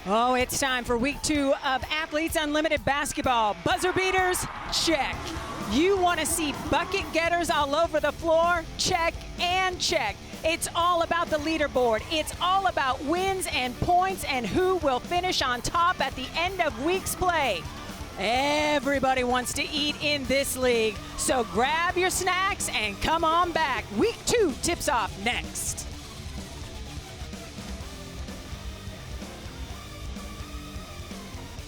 Oh, it's time for week 2 of Athletes Unlimited basketball. Buzzer beaters, check. You want to see bucket getters all over the floor? Check and check. It's all about the leaderboard. It's all about wins and points and who will finish on top at the end of week's play. Everybody wants to eat in this league, so grab your snacks and come on back. Week 2 tips off next.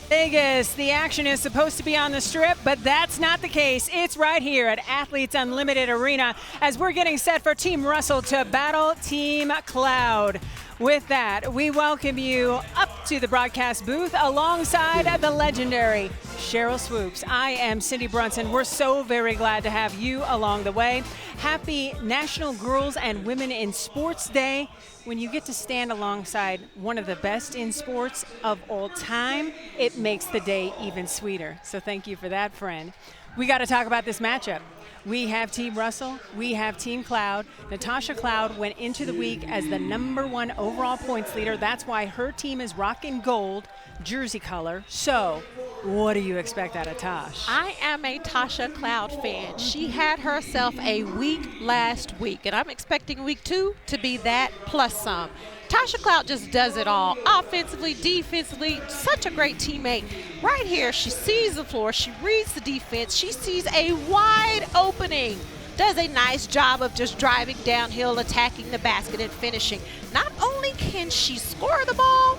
Vegas, the action is supposed to be on the Strip, but that's not the case. It's right here at Athletes Unlimited Arena as we're getting set for Team Russell to battle Team Cloud. With that, we welcome you up to the broadcast booth alongside the legendary Cheryl Swoops. I am Cindy Brunson. We're so very glad to have you along the way. Happy National Girls and Women in Sports Day. When you get to stand alongside one of the best in sports of all time, it makes the day even sweeter. So thank you for that, friend. We got to talk about this matchup. We have Team Russell, we have Team Cloud. Natasha Cloud went into the week as the #1 overall points leader. That's why her team is rocking gold jersey color. So what do you expect out of Tosh? I am a Tasha Cloud fan. She had herself a week last week, and I'm expecting week 2 to be that plus some. Tasha Cloud just does it all, offensively, defensively, such a great teammate. Right here, she sees the floor, she reads the defense, she sees a wide opening, does a nice job of just driving downhill, attacking the basket and finishing. Not only can she score the ball,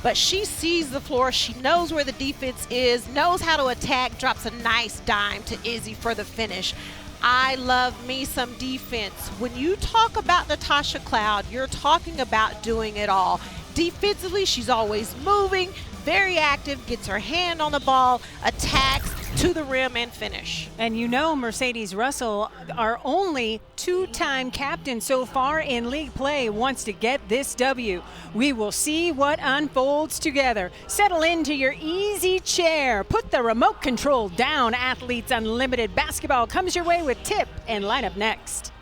but she sees the floor, she knows where the defense is, knows how to attack, drops a nice dime to Izzy for the finish. I love me some defense. When you talk about Natasha Cloud, you're talking about doing it all. Defensively, she's always moving, very active, gets her hand on the ball, attacks to the rim and finish. And you know Mercedes Russell, our only 2-time captain so far in league play, wants to get this W. We will see what unfolds together. Settle into your easy chair. Put the remote control down. Athletes Unlimited basketball comes your way with tip and lineup next.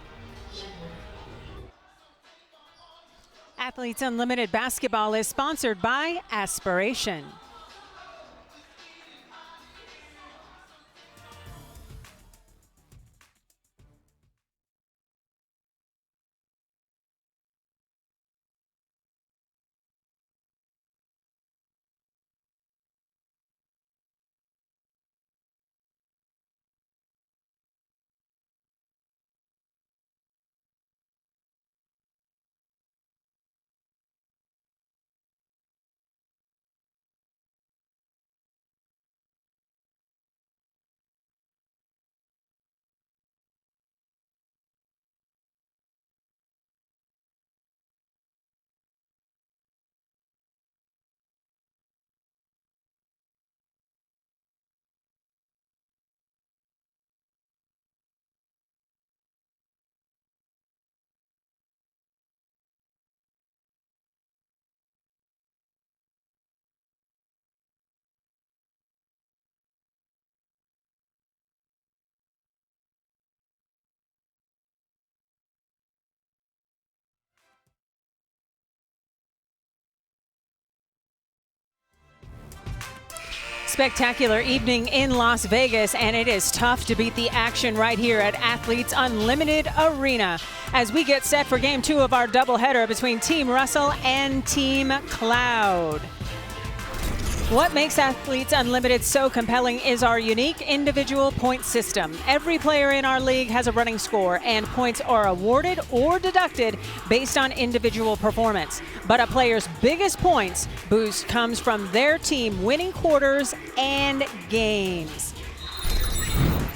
Athletes Unlimited basketball is sponsored by Aspiration. Spectacular evening in Las Vegas, and it is tough to beat the action right here at Athletes Unlimited Arena as we get set for game 2 of our doubleheader between Team Russell and Team Cloud. What makes Athletes Unlimited so compelling is our unique individual point system. Every player in our league has a running score, and points are awarded or deducted based on individual performance. But a player's biggest points boost comes from their team winning quarters and games.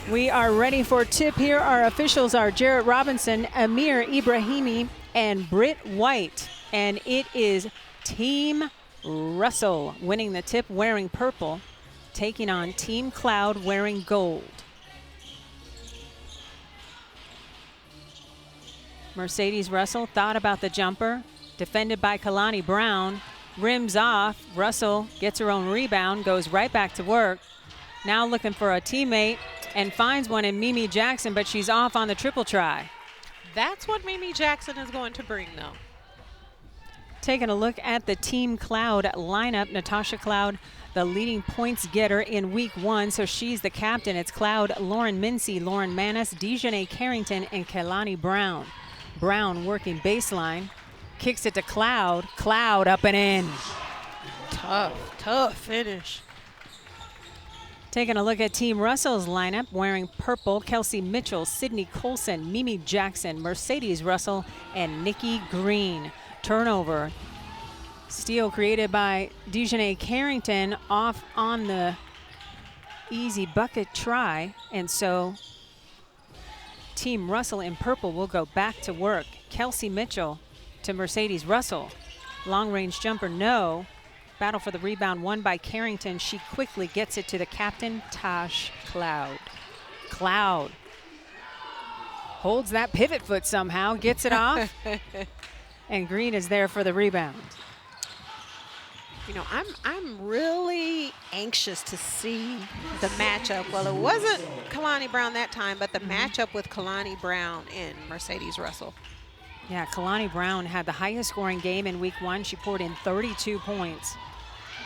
We are ready for tip here. Our officials are Jarrett Robinson, Amir Ibrahimi, and Britt White. And it is Team Russell winning the tip wearing purple, taking on Team Cloud wearing gold. Mercedes Russell thought about the jumper, defended by Kalani Brown, rims off. Russell gets her own rebound, goes right back to work. Now looking for a teammate and finds one in Mimi Jackson, but she's off on the triple try. That's what Mimi Jackson is going to bring, though. Taking a look at the Team Cloud lineup, Natasha Cloud, the leading points getter in week 1, so she's the captain. It's Cloud, Lauren Mincy, Lauren Mannis, Dejanay Carrington, and Kehlani Brown. Brown working baseline, kicks it to Cloud. Cloud up and in. Tough finish. Taking a look at Team Russell's lineup, wearing purple, Kelsey Mitchell, Sydney Colson, Mimi Jackson, Mercedes Russell, and Nikki Green. Turnover. Steal created by Dejanay Carrington off on the easy bucket try. And so Team Russell in purple will go back to work. Kelsey Mitchell to Mercedes Russell. Long range jumper, no. Battle for the rebound won by Carrington. She quickly gets it to the captain, Tosh Cloud. Cloud holds that pivot foot somehow, gets it off. And Green is there for the rebound. You know, I'm really anxious to see the matchup. Well, it wasn't Kehlani Brown that time, but the matchup with Kehlani Brown and Mercedes Russell. Yeah, Kehlani Brown had the highest scoring game in week 1. She poured in 32 points.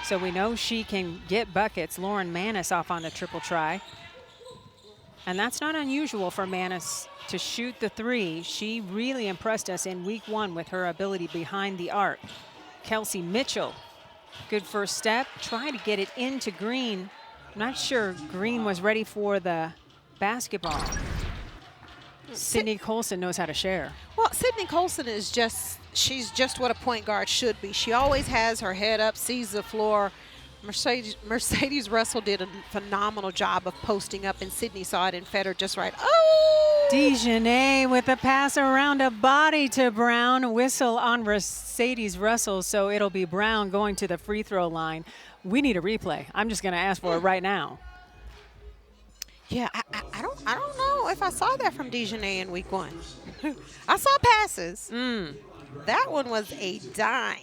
So we know she can get buckets. Lauren Mannis off on a triple try. And that's not unusual for Mannis to shoot the 3. She really impressed us in week 1 with her ability behind the arc. Kelsey Mitchell, good first step. Try to get it into Green. I'm not sure Green was ready for the basketball. Sydney Colson knows how to share. Well, Sydney Colson is she's just what a point guard should be. She always has her head up, sees the floor. Mercedes Russell did a phenomenal job of posting up, and Sydney saw it and fed her just right. Oh! Dejanay with a pass around a body to Brown. Whistle on Mercedes Russell, so it'll be Brown going to the free throw line. We need a replay. I'm just going to ask for it right now. Yeah, I don't know if I saw that from Dejanay in week 1. I saw passes. That one was a dime.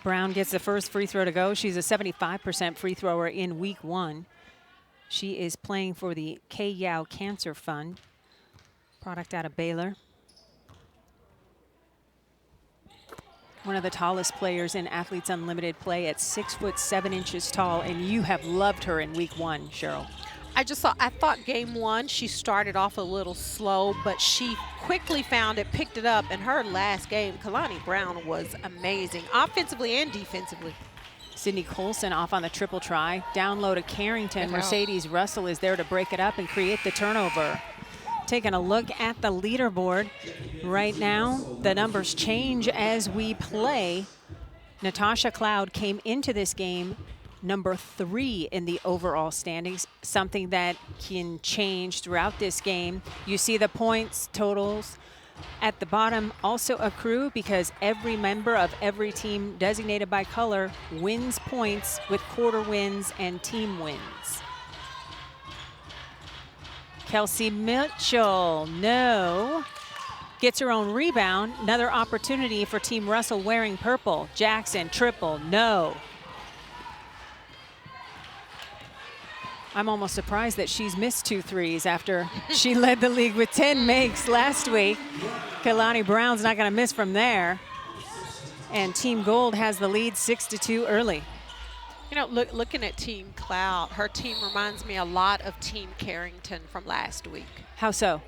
Brown gets the first free throw to go. She's a 75% free thrower in week 1. She is playing for the K. Yao Cancer Fund, product out of Baylor. One of the tallest players in Athletes Unlimited play at 6'7" tall, and you have loved her in week 1, Cheryl. I thought game 1, she started off a little slow, but she quickly found it, picked it up, and her last game, Kehlani Brown, was amazing, offensively and defensively. Sydney Colson off on the triple try. Down low to Carrington. Mercedes Russell is there to break it up and create the turnover. Taking a look at the leaderboard. Right now, the numbers change as we play. Natasha Cloud came into this game number 3 in the overall standings, something that can change throughout this game. You see the points totals at the bottom also accrue because every member of every team designated by color wins points with quarter wins and team wins. Kelsey Mitchell, no. Gets her own rebound. Another opportunity for Team Russell wearing purple. Jackson, triple, no. I'm almost surprised that she's missed 2 threes after she led the league with 10 makes last week. Kehlani Brown's not going to miss from there. And Team Gold has the lead 6-2 early. You know, looking at Team Cloud, her team reminds me a lot of Team Carrington from last week. How so?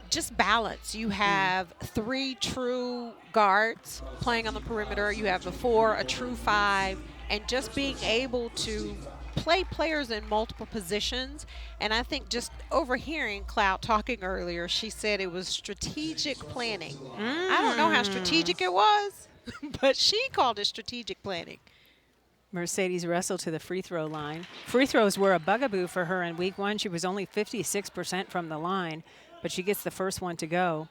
Just balance. You have 3 true guards playing on the perimeter. You have a 4, a true 5, and just being able to play players in multiple positions. And I think just overhearing Cloud talking earlier, she said it was strategic planning. I don't know how strategic it was, but she called it strategic planning. Mercedes Russell to the free throw line. Free throws were a bugaboo for her in week 1. She was only 56% from the line, but she gets the first one to go.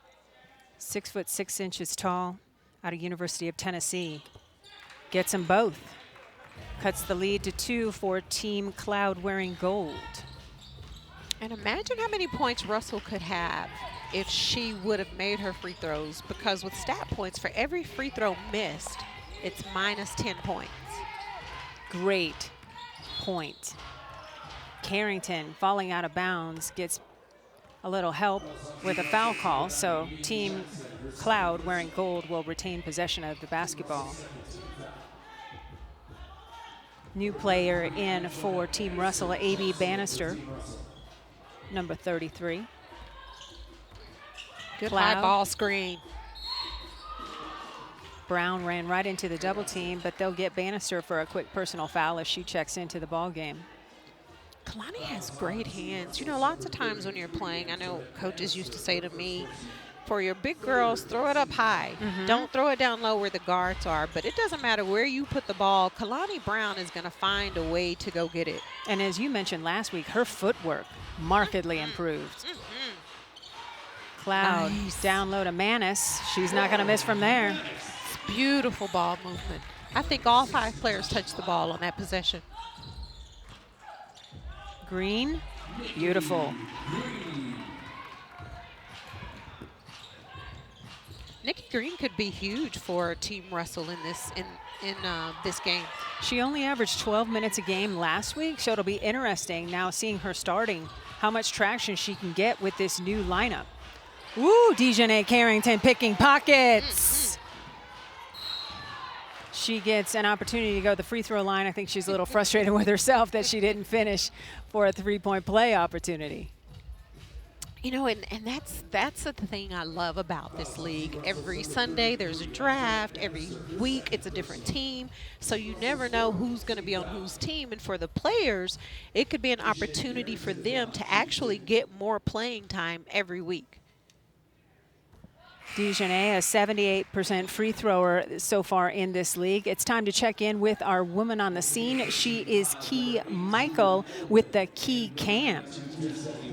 6'6" tall, out of University of Tennessee. Gets them both. Cuts the lead to 2 for Team Cloud wearing gold. And imagine how many points Russell could have if she would have made her free throws, because with stat points, for every free throw missed, it's minus 10 points. Great point. Carrington falling out of bounds gets a little help with a foul call, so Team Cloud wearing gold will retain possession of the basketball. New player in for Team Russell, A.B. Bannister, number 33. Good Cloud. high ball screen. Brown ran right into the double team, but they'll get Bannister for a quick personal foul as she checks into the ball game. Kalani has great hands. You know, lots of times when you're playing, I know coaches used to say to me, for your big girls, throw it up high. Don't throw it down low where the guards are. But it doesn't matter where you put the ball. Kalani Brown is going to find a way to go get it. And as you mentioned last week, her footwork markedly improved. Cloud down low to Mannis. She's not going to miss from there. Beautiful ball movement. I think all 5 players touched the ball on that possession. Green, beautiful. Nikki Green could be huge for Team Russell in this game. She only averaged 12 minutes a game last week, so it'll be interesting now seeing her starting, how much traction she can get with this new lineup. Ooh, Dejanay Carrington picking pockets. She gets an opportunity to go to the free throw line. I think she's a little frustrated with herself that she didn't finish for a three-point play opportunity. You know, and that's the thing I love about this league. Every Sunday there's a draft. Every week it's a different team. So you never know who's going to be on whose team. And for the players, it could be an opportunity for them to actually get more playing time every week. Dejanay, a 78% free thrower so far in this league. It's time to check in with our woman on the scene. She is Key Michael with the Key Cam.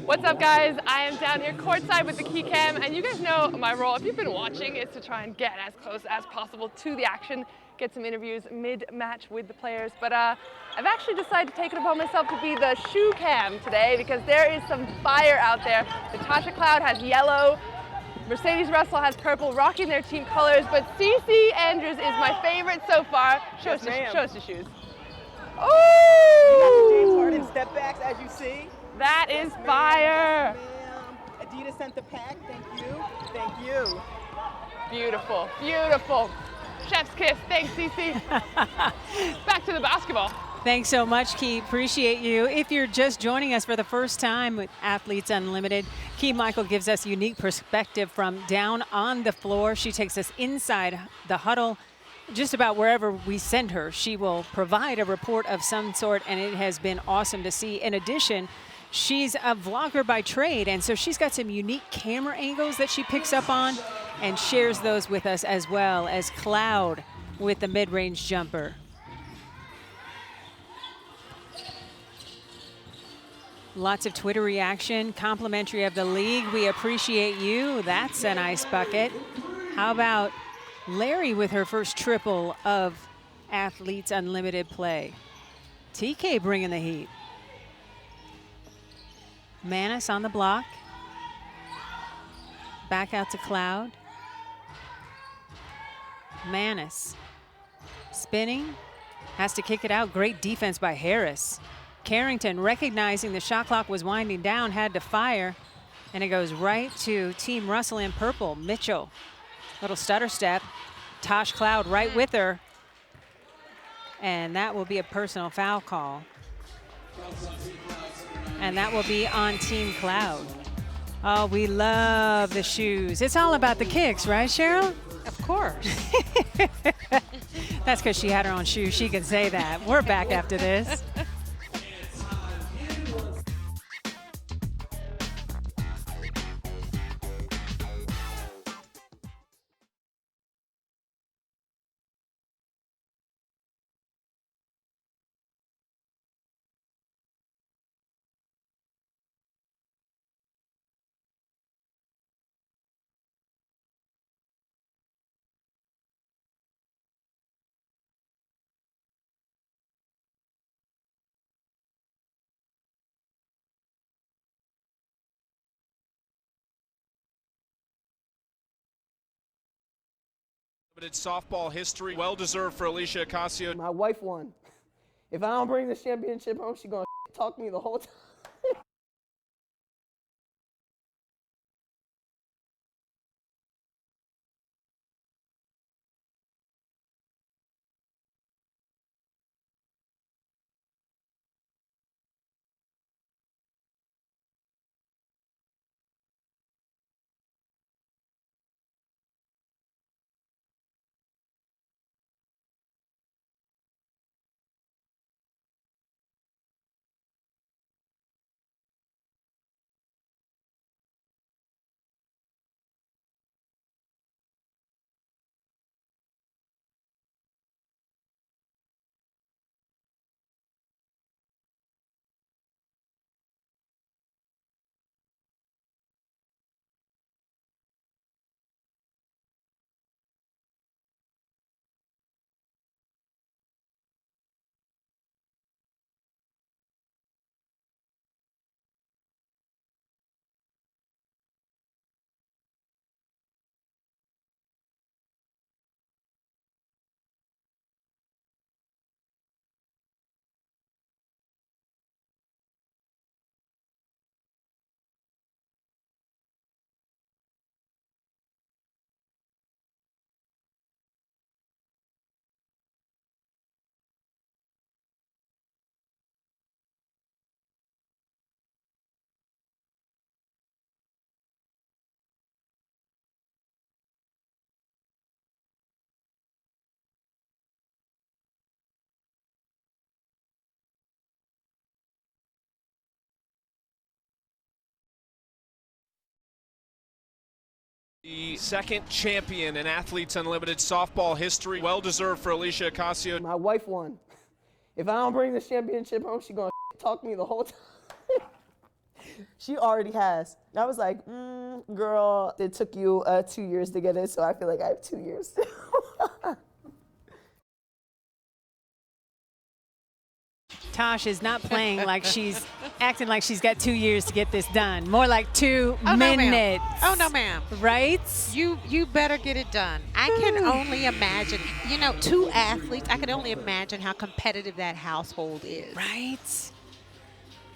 What's up, guys? I am down here courtside with the Key Cam, and you guys know my role, if you've been watching, is to try and get as close as possible to the action, get some interviews mid-match with the players. But I've actually decided to take it upon myself to be the shoe cam today because there is some fire out there. Natasha Cloud has yellow, Mercedes Russell has purple, rocking their team colors, but Cece Andrews is my favorite so far. Show us the shoes. Oh! James Oh! Harden step backs, as you see. That is fire. Yes, Adidas sent the pack. Thank you. Thank you. Beautiful, beautiful. Chef's kiss. Thanks, Cece. Back to the basketball. Thanks so much, Key. Appreciate you. If you're just joining us for the first time with Athletes Unlimited, Key Michael gives us unique perspective from down on the floor. She takes us inside the huddle. Just about wherever we send her, she will provide a report of some sort, and it has been awesome to see. In addition, she's a vlogger by trade, and so she's got some unique camera angles that she picks up on and shares those with us, as well as Cloud with the mid-range jumper. Lots of Twitter reaction, complimentary of the league. We appreciate you. That's a nice bucket. How about Larry with her first triple of Athletes Unlimited play? TK bringing the heat. Mannis on the block. Back out to Cloud. Mannis spinning, has to kick it out. Great defense by Harris. Carrington, recognizing the shot clock was winding down, had to fire, and it goes right to Team Russell in purple. Mitchell, little stutter step. Tosh Cloud right with her, and that will be a personal foul call. And that will be on Team Cloud. Oh, we love the shoes. It's all about the kicks, right, Cheryl? Of course. That's because she had her own shoes. She can say that. We're back after this. It's softball history, well deserved for Alicia Ocasio. My wife won. If I don't bring the championship home, she's going to talk me the whole time. The second champion in Athletes Unlimited softball history. Well deserved for Alicia Ocasio. My wife won. If I don't bring this championship home, she's going to talk to me the whole time. She already has. I was like, girl, it took you 2 years to get it, so I feel like I have 2 years. Tosh is not playing like she's acting like she's got 2 years to get this done. More like 2 minutes. Oh, no, ma'am. Right? You better get it done. I can only imagine, 2 athletes, I can only imagine how competitive that household is. Right?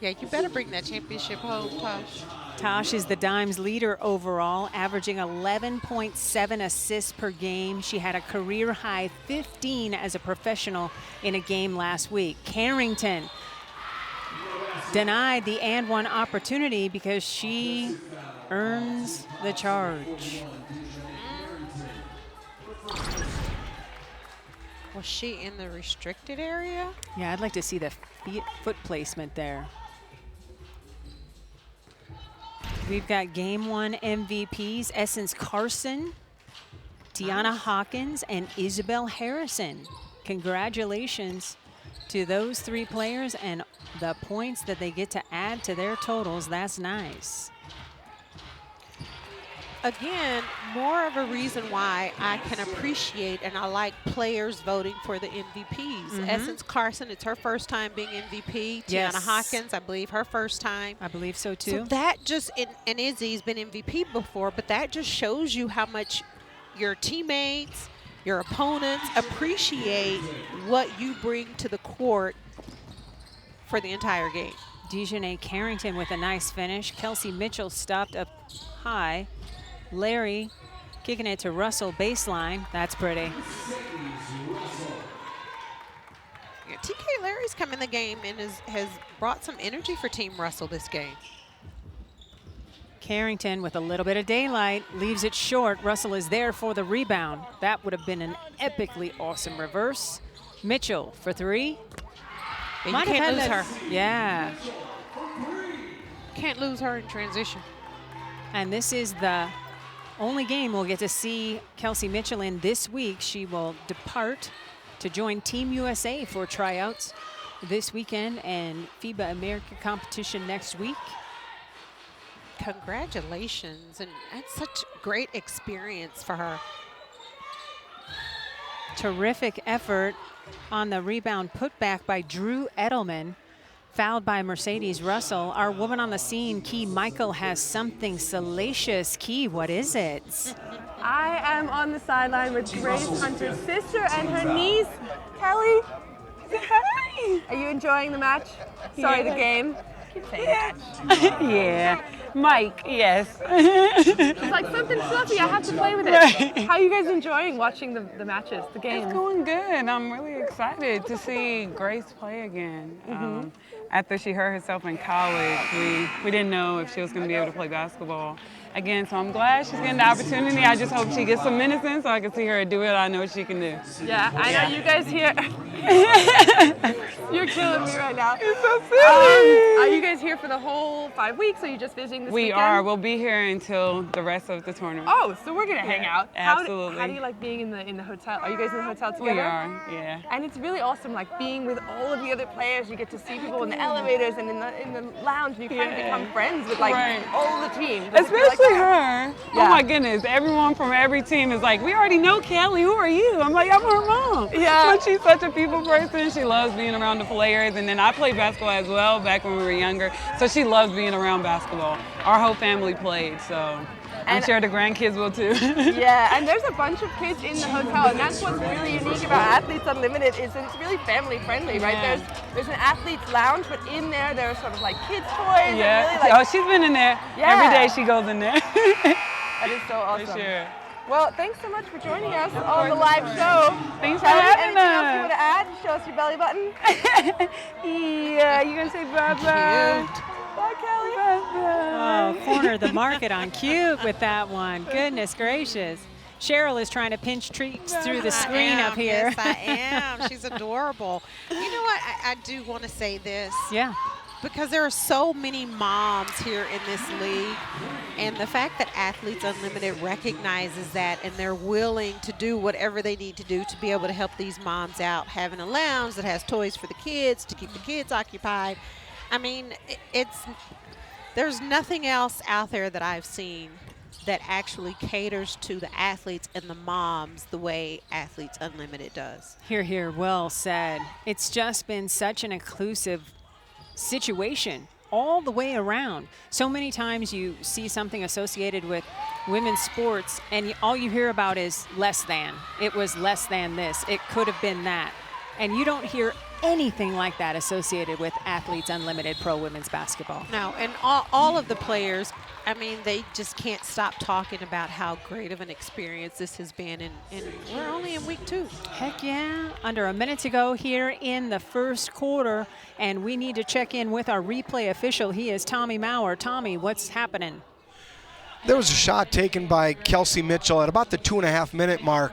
Yeah, you better bring that championship home, Tosh. Tosh is the Dimes leader overall, averaging 11.7 assists per game. She had a career-high 15 as a professional in a game last week. Carrington denied the and one opportunity because she earns the charge. Was she in the restricted area? Yeah, I'd like to see the foot placement there. We've got Game 1 MVPs, Essence Carson, Tiana Hawkins, and Isabel Harrison. Congratulations to those 3 players and the points that they get to add to their totals. That's nice. Again, more of a reason why I can appreciate and I like players voting for the MVPs. Essence Carson, it's her first time being MVP. Yes. Tiana Hawkins, I believe her first time. I believe so too. So that just, and Izzy's been MVP before, but that just shows you how much your teammates, your opponents appreciate what you bring to the court for the entire game. Dejanay Carrington with a nice finish. Kelsey Mitchell stopped up high. Larry kicking it to Russell baseline. That's pretty. Yeah, TK Larry's come in the game and has brought some energy for Team Russell this game. Carrington with a little bit of daylight leaves it short. Russell is there for the rebound. That would have been an epically awesome reverse. Mitchell for 3. And you can't lose her. Yeah. Can't lose her in transition. And this is the only game we'll get to see Kelsey Mitchell in this week. She will depart to join Team USA for tryouts this weekend and FIBA America competition next week. Congratulations, and that's such great experience for her. Terrific effort on the rebound putback by Drew Edelman. Fouled by Mercedes Russell. Our woman on the scene, Key Michael, has something salacious. Key, what is it? I am on the sideline with Grace Hunter's sister and her niece, Kelly. Hi. Are you enjoying the match? Sorry, the game. Keep saying match. Yeah. Mike, yes. It's like something fluffy. I have to play with it. Right. How are you guys enjoying watching the matches, the game? It's going good. I'm really excited to see Grace play again. After she hurt herself in college, we didn't know if she was going to be able to play basketball again. So I'm glad she's getting the opportunity. I just hope she gets some minutes in so I can see her do it. I know what she can do. Yeah, I know you guys here. You're killing me right now. It's so silly. Are you guys here for the whole 5 weeks, or are you just visiting this weekend? We are. We'll be here until the rest of the tournament. Oh, so we're gonna hang out. Absolutely. How do you like being in the hotel? Are you guys in the hotel together? We are, yeah. And it's really awesome, like being with all of the other players. You get to see people in the elevators and in the lounge, and you kind of become friends with like all the team. Does it feel like Especially that? her. Oh my goodness. Everyone from every team is like, we already know Kelly. Who are you? I'm like, I'm her mom. Yeah. But she's such a people person. She loves being around the players. And then I played basketball as well back when we were younger. So she loves being around basketball. Our whole family played, so I'm sure the grandkids will too. Yeah, and there's a bunch of kids in the hotel, and that's what's really unique about Athletes Unlimited is that it's really family friendly, right? Yeah. There's an athletes lounge, but in there are sort of like kids toys. Yeah. And really, like, She's been in there. Yeah. Every day she goes in there. that is so awesome. For sure. Well, thanks so much for joining us on the live show. Thanks for Kelly, having anything else you us. want to add? Show us your belly button. Yeah, you gonna say bye-bye? Bye, Kelly. Oh, corner the market on cute with that one. Goodness gracious. Cheryl is trying to pinch treats through the screen up here. Yes, I am. She's adorable. You know what? I do want to say this. Yeah. because there are so many moms here in this league, and the fact that Athletes Unlimited recognizes that and they're willing to do whatever they need to do to be able to help these moms out, having a lounge that has toys for the kids to keep the kids occupied. I mean, there's nothing else out there that I've seen that actually caters to the athletes and the moms the way Athletes Unlimited does. Here, here, well said. It's just been such an inclusive situation all the way around. So many times you see something associated with women's sports and all you hear about is less than. It was less than this. It could have been that. And you don't hear anything like that associated with Athletes Unlimited Pro Women's Basketball. No, and all of the players, I mean, they just can't stop talking about how great of an experience this has been, and we're only in week 2. Heck yeah. Under a minute to go here in the first quarter, and we need to check in with our replay official. He is Tommy Maurer. Tommy, what's happening? There was a shot taken by Kelsey Mitchell at about the 2.5-minute mark.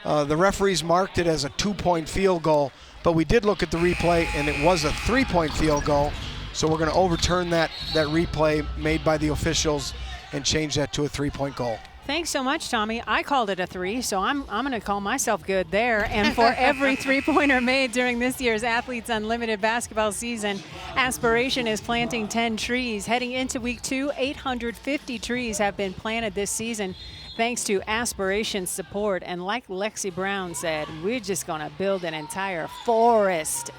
The referees marked it as a 2-point field goal, but we did look at the replay, and it was a 3-point field goal. So we're going to overturn that replay made by the officials and change that to a 3-point goal. Thanks so much, Tommy. I called it a 3, so I'm going to call myself good there. And for every 3-pointer made during this year's Athletes Unlimited basketball season, Aspiration is planting 10 trees. Heading into week 2, 850 trees have been planted this season thanks to Aspiration's support. And like Lexi Brown said, we're just going to build an entire forest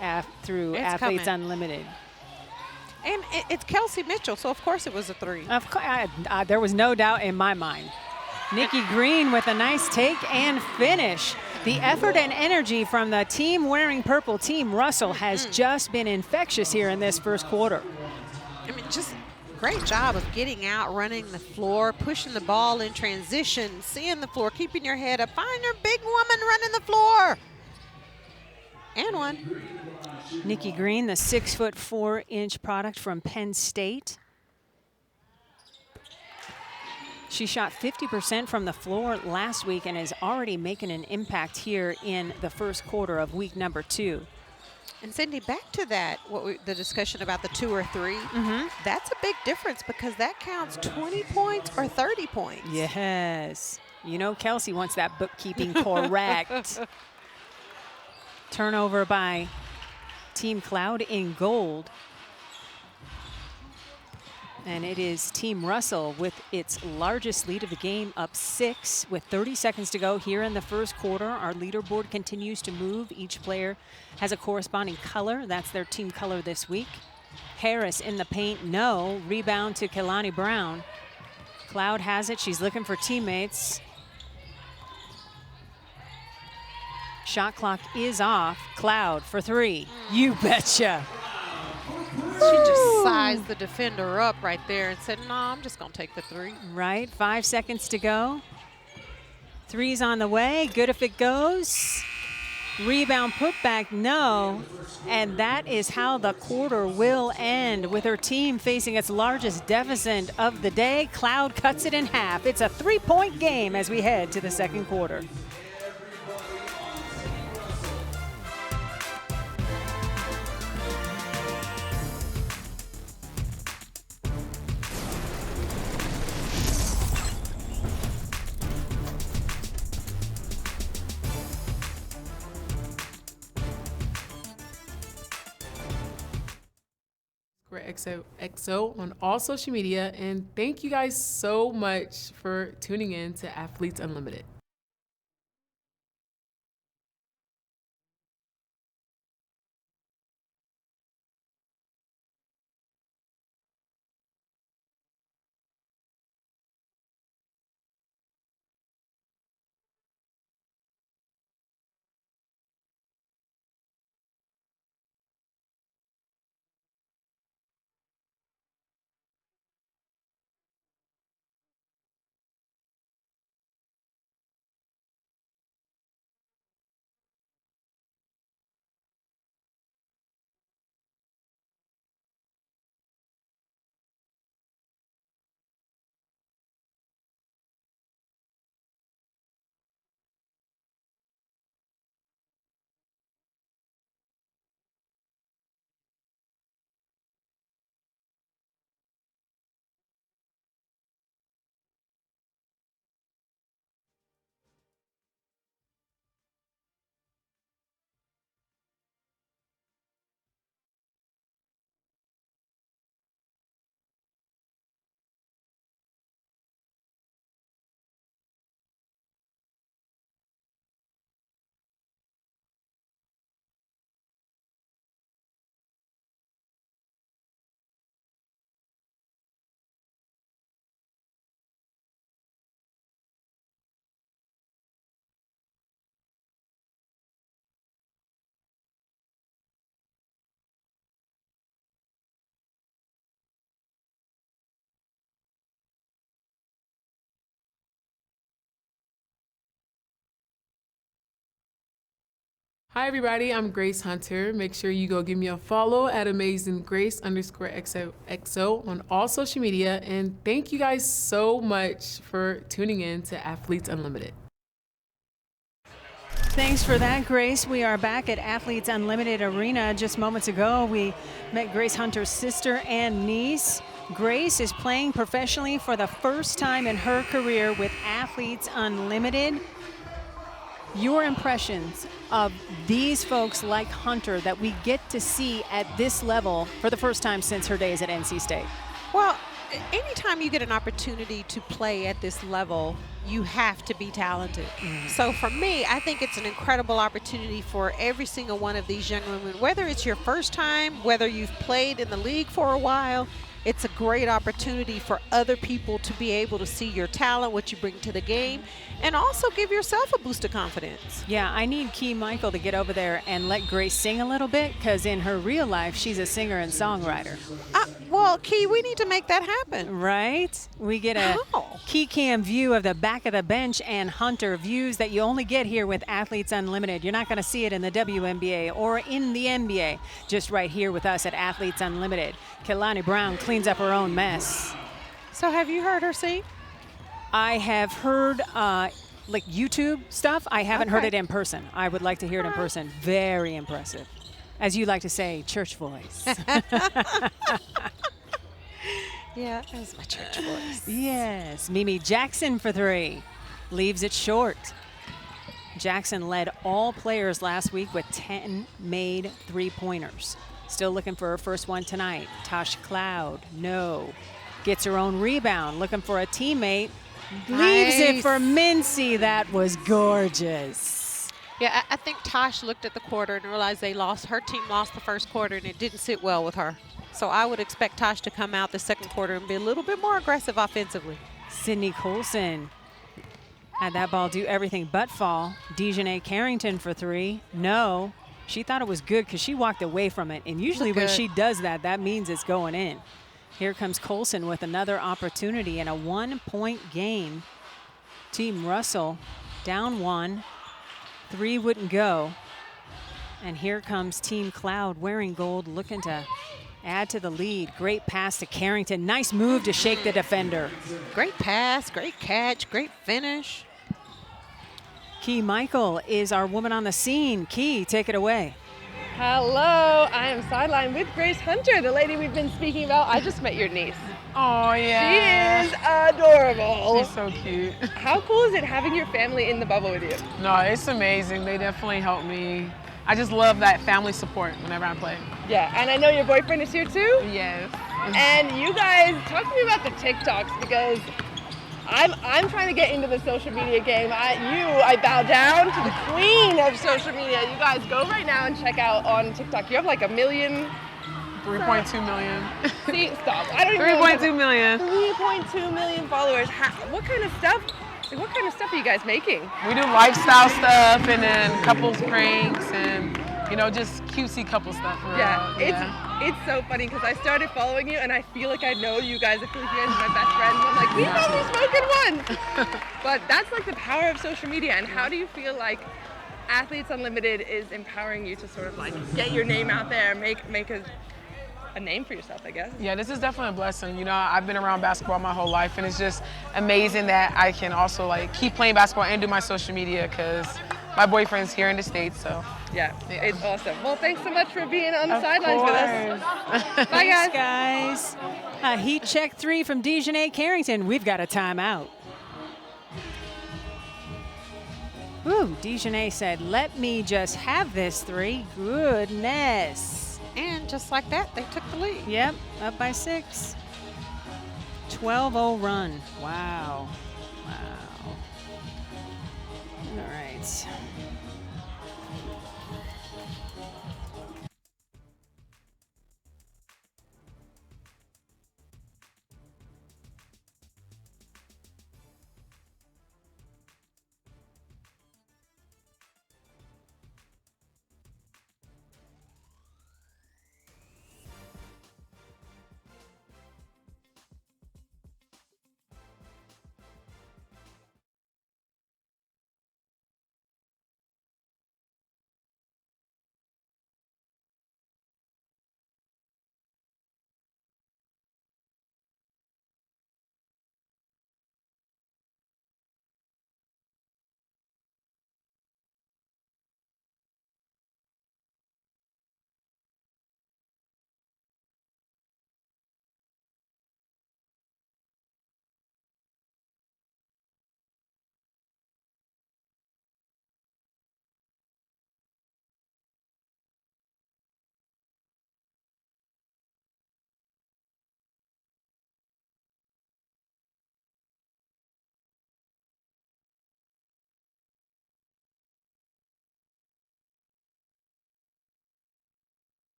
through Athletes Unlimited. And it's Kelsey Mitchell, so of course it was a 3. Of course, there was no doubt in my mind. Nikki Green with a nice take and finish. The effort and energy from the team wearing purple, Team Russell, has just been infectious here in this first quarter. I mean, just great job of getting out, running the floor, pushing the ball in transition, seeing the floor, keeping your head up. Find your big woman running the floor. And one. Nikki Green, the 6'4" product from Penn State. She shot 50% from the floor last week and is already making an impact here in the first quarter of week number 2. And Cindy, back to that, the discussion about the 2 or 3, that's a big difference because that counts 20 points or 30 points. Yes. You know Kelsey wants that bookkeeping correct. Turnover by Team Cloud in gold. And it is Team Russell with its largest lead of the game, up 6 with 30 seconds to go here in the first quarter. Our leaderboard continues to move. Each player has a corresponding color. That's their team color this week. Harris in the paint, no. Rebound to Kelani Brown. Cloud has it. She's looking for teammates. Shot clock is off. Cloud for 3. You betcha. She just sized the defender up right there and said, no, I'm just going to take the 3. Right, 5 seconds to go. 3's on the way, good if it goes. Rebound put back, no. And that is how the quarter will end, with her team facing its largest deficit of the day. Cloud cuts it in half. It's a 3-point game as we head to the second quarter. XO on all social media, and thank you guys so much for tuning in to Athletes Unlimited. Hi everybody, I'm Grace Hunter. Make sure you go give me a follow at AmazingGrace_XO on all social media. And thank you guys so much for tuning in to Athletes Unlimited. Thanks for that, Grace. We are back at Athletes Unlimited Arena. Just moments ago, we met Grace Hunter's sister and niece. Grace is playing professionally for the first time in her career with Athletes Unlimited. Your impressions of these folks like Hunter that we get to see at this level for the first time since her days at NC State? Well, anytime you get an opportunity to play at this level, you have to be talented. So for me, I think it's an incredible opportunity for every single one of these young women, whether it's your first time, whether you've played in the league for a while. It's a great opportunity for other people to be able to see your talent, what you bring to the game, and also give yourself a boost of confidence. Yeah, I need Key Michael to get over there and let Grace sing a little bit, because in her real life, she's a singer and songwriter. Well, Key, we need to make that happen. Right? We get a Key Cam view of the back of the bench and Hunter, views that you only get here with Athletes Unlimited. You're not going to see it in the WNBA or in the NBA, just right here with us at Athletes Unlimited. Kehlani Brown cleans up her own mess. So have you heard her sing? I have heard like YouTube stuff. I haven't heard it in person. I would like to hear it in person. Very impressive. As you like to say, church voice. Yeah, that's my church voice. Yes. Mimi Jackson for 3. Leaves it short. Jackson led all players last week with 10 made three-pointers. Still looking for her first one tonight. Tosh Cloud, no. Gets her own rebound, looking for a teammate. Leaves it for Mincy. That was gorgeous. Yeah, I think Tosh looked at the quarter and realized her team lost the first quarter, and it didn't sit well with her. So I would expect Tosh to come out the second quarter and be a little bit more aggressive offensively. Sydney Colson had that ball do everything but fall. Dejanay Carrington for 3, no. She thought it was good because she walked away from it. And usually when she does that, that means it's going in. Here comes Colson with another opportunity in a 1-point game. Team Russell down 1. 3 wouldn't go. And here comes Team Cloud wearing gold, looking to add to the lead. Great pass to Carrington. Nice move to shake the defender. Great pass, great catch, great finish. Key Michael is our woman on the scene. Key, take it away. Hello, I am sideline with Grace Hunter, the lady we've been speaking about. I just met your niece. Oh, yeah. She is adorable. She's so cute. How cool is it having your family in the bubble with you? No, it's amazing. They definitely help me. I just love that family support whenever I play. Yeah, and I know your boyfriend is here too? Yes. And you guys, talk to me about the TikToks, because I'm trying to get into the social media game. I bow down to the queen of social media. You guys go right now and check out on TikTok. You have like 1 million. 3.2 million. See, stop. I don't even know. 3.2 million. 3.2 million followers. What kind of stuff? What kind of stuff are you guys making? We do lifestyle stuff and then couples pranks and, you know, just cutesy couple stuff. It's so funny because I started following you and I feel like I know you guys. I feel like you guys are my best friends. I'm like, we know the smoking one. But that's like the power of social media. And how do you feel like Athletes Unlimited is empowering you to sort of like get your name out there, make a name for yourself, I guess? Yeah, this is definitely a blessing. You know, I've been around basketball my whole life, and it's just amazing that I can also like keep playing basketball and do my social media because my boyfriend's here in the States, so. Yeah, it's awesome. Well, thanks so much for being on the sidelines with us. Bye, guys. A heat check 3 from Dejanay Carrington. We've got a timeout. Ooh, Dejanay said, let me just have this 3. Goodness. And just like that, they took the lead. Yep, up by 6. 12-0 run. Wow. Wow. All right.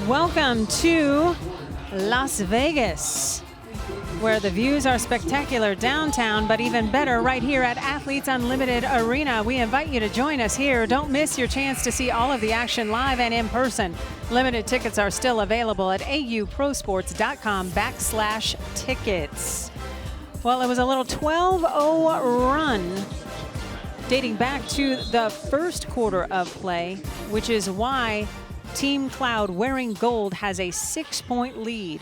Welcome to Las Vegas, where the views are spectacular downtown, but even better right here at Athletes Unlimited Arena. We invite you to join us here. Don't miss your chance to see all of the action live and in person. Limited tickets are still available at auprosports.com/tickets. Well, it was a little 12-0 run dating back to the first quarter of play, which is why Team Cloud wearing gold has a 6-point lead.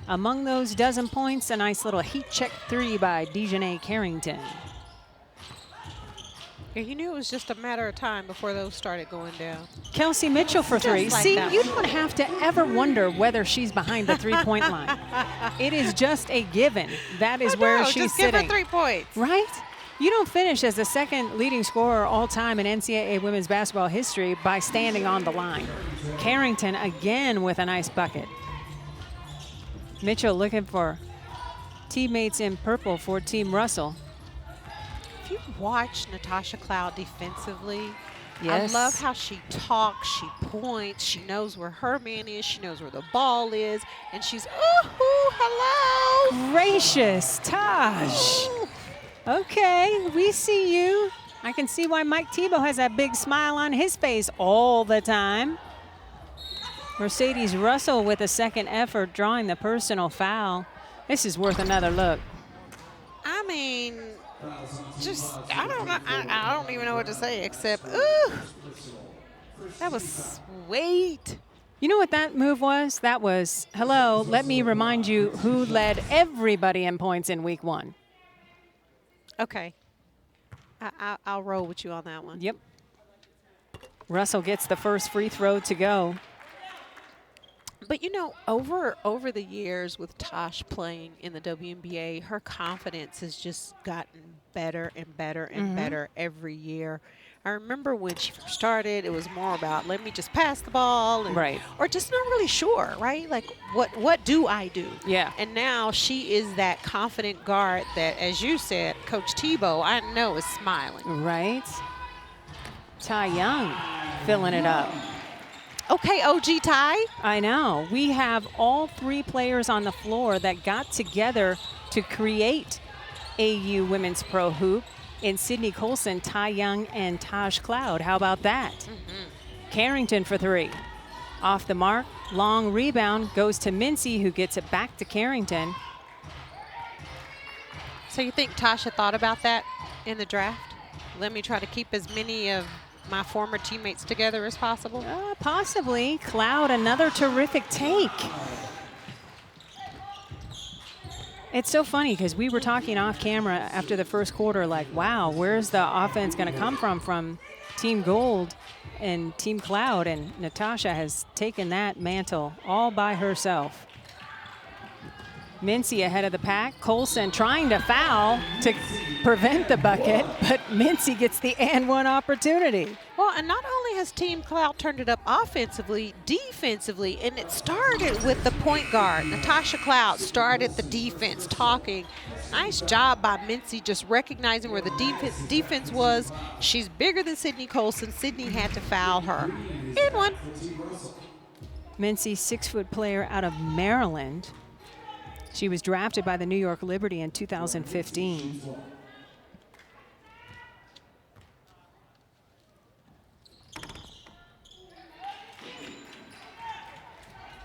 Among those dozen points, a nice little heat check 3 by Dejanay Carrington. Yeah, you knew it was just a matter of time before those started going down. Kelsey Mitchell for 3. Just like See, that you one. don't have to ever wonder whether she's behind the 3-point line. It is just a given. That is where she's just sitting. give her 3 points. Right? You don't finish as the second leading scorer all time in NCAA women's basketball history by standing on the line. Carrington again with a nice bucket. Mitchell looking for teammates in purple for Team Russell. If you watch Natasha Cloud defensively, Yes. I love how she talks, she points, she knows where her man is, she knows where the ball is, and she's, ooh, hello. Gracious, Taj. Okay, we see you. I can see why Mike Tebow has that big smile on his face all the time. Mercedes Russell with a second effort, drawing the personal foul. This is worth another look. I mean, just, I don't know, I don't even know what to say except, ooh, that was sweet. You know what that move was? That was, hello, let me remind you who led everybody in points in week 1. Okay, I'll roll with you on that one. Yep. Russell gets the first free throw to go. But you know, over the years with Tosh playing in the WNBA, her confidence has just gotten better and better and better every year. I remember when she first started, it was more about let me just pass the ball, and, Right. or just not really sure, right? Like what do I do? Yeah. And now she is that confident guard that, as you said, Coach Tebow, I know is smiling. Right? Ty Young filling it up. Okay, OG Ty. I know. We have all 3 players on the floor that got together to create AU Women's Pro Hoop in Sydney Colson, Ty Young, and Taj Cloud. How about that? Carrington for 3. Off the mark, long rebound goes to Mincy, who gets it back to Carrington. So you think Tasha thought about that in the draft? Let me try to keep as many of my former teammates together as possible? Possibly. Cloud, another terrific take. It's so funny because we were talking off camera after the first quarter, like, wow, where's the offense going to come from Team Gold and Team Cloud? And Natasha has taken that mantle all by herself. Mincy ahead of the pack. Colson trying to foul to prevent the bucket, but Mincy gets the and one opportunity. Well, and not only has Team Cloud turned it up offensively, defensively, and it started with the point guard. Natasha Cloud started the defense, talking. Nice job by Mincy just recognizing where the defense was. She's bigger than Sydney Colson. Sydney had to foul her. And one. Mincy, 6-foot player out of Maryland. She was drafted by the New York Liberty in 2015.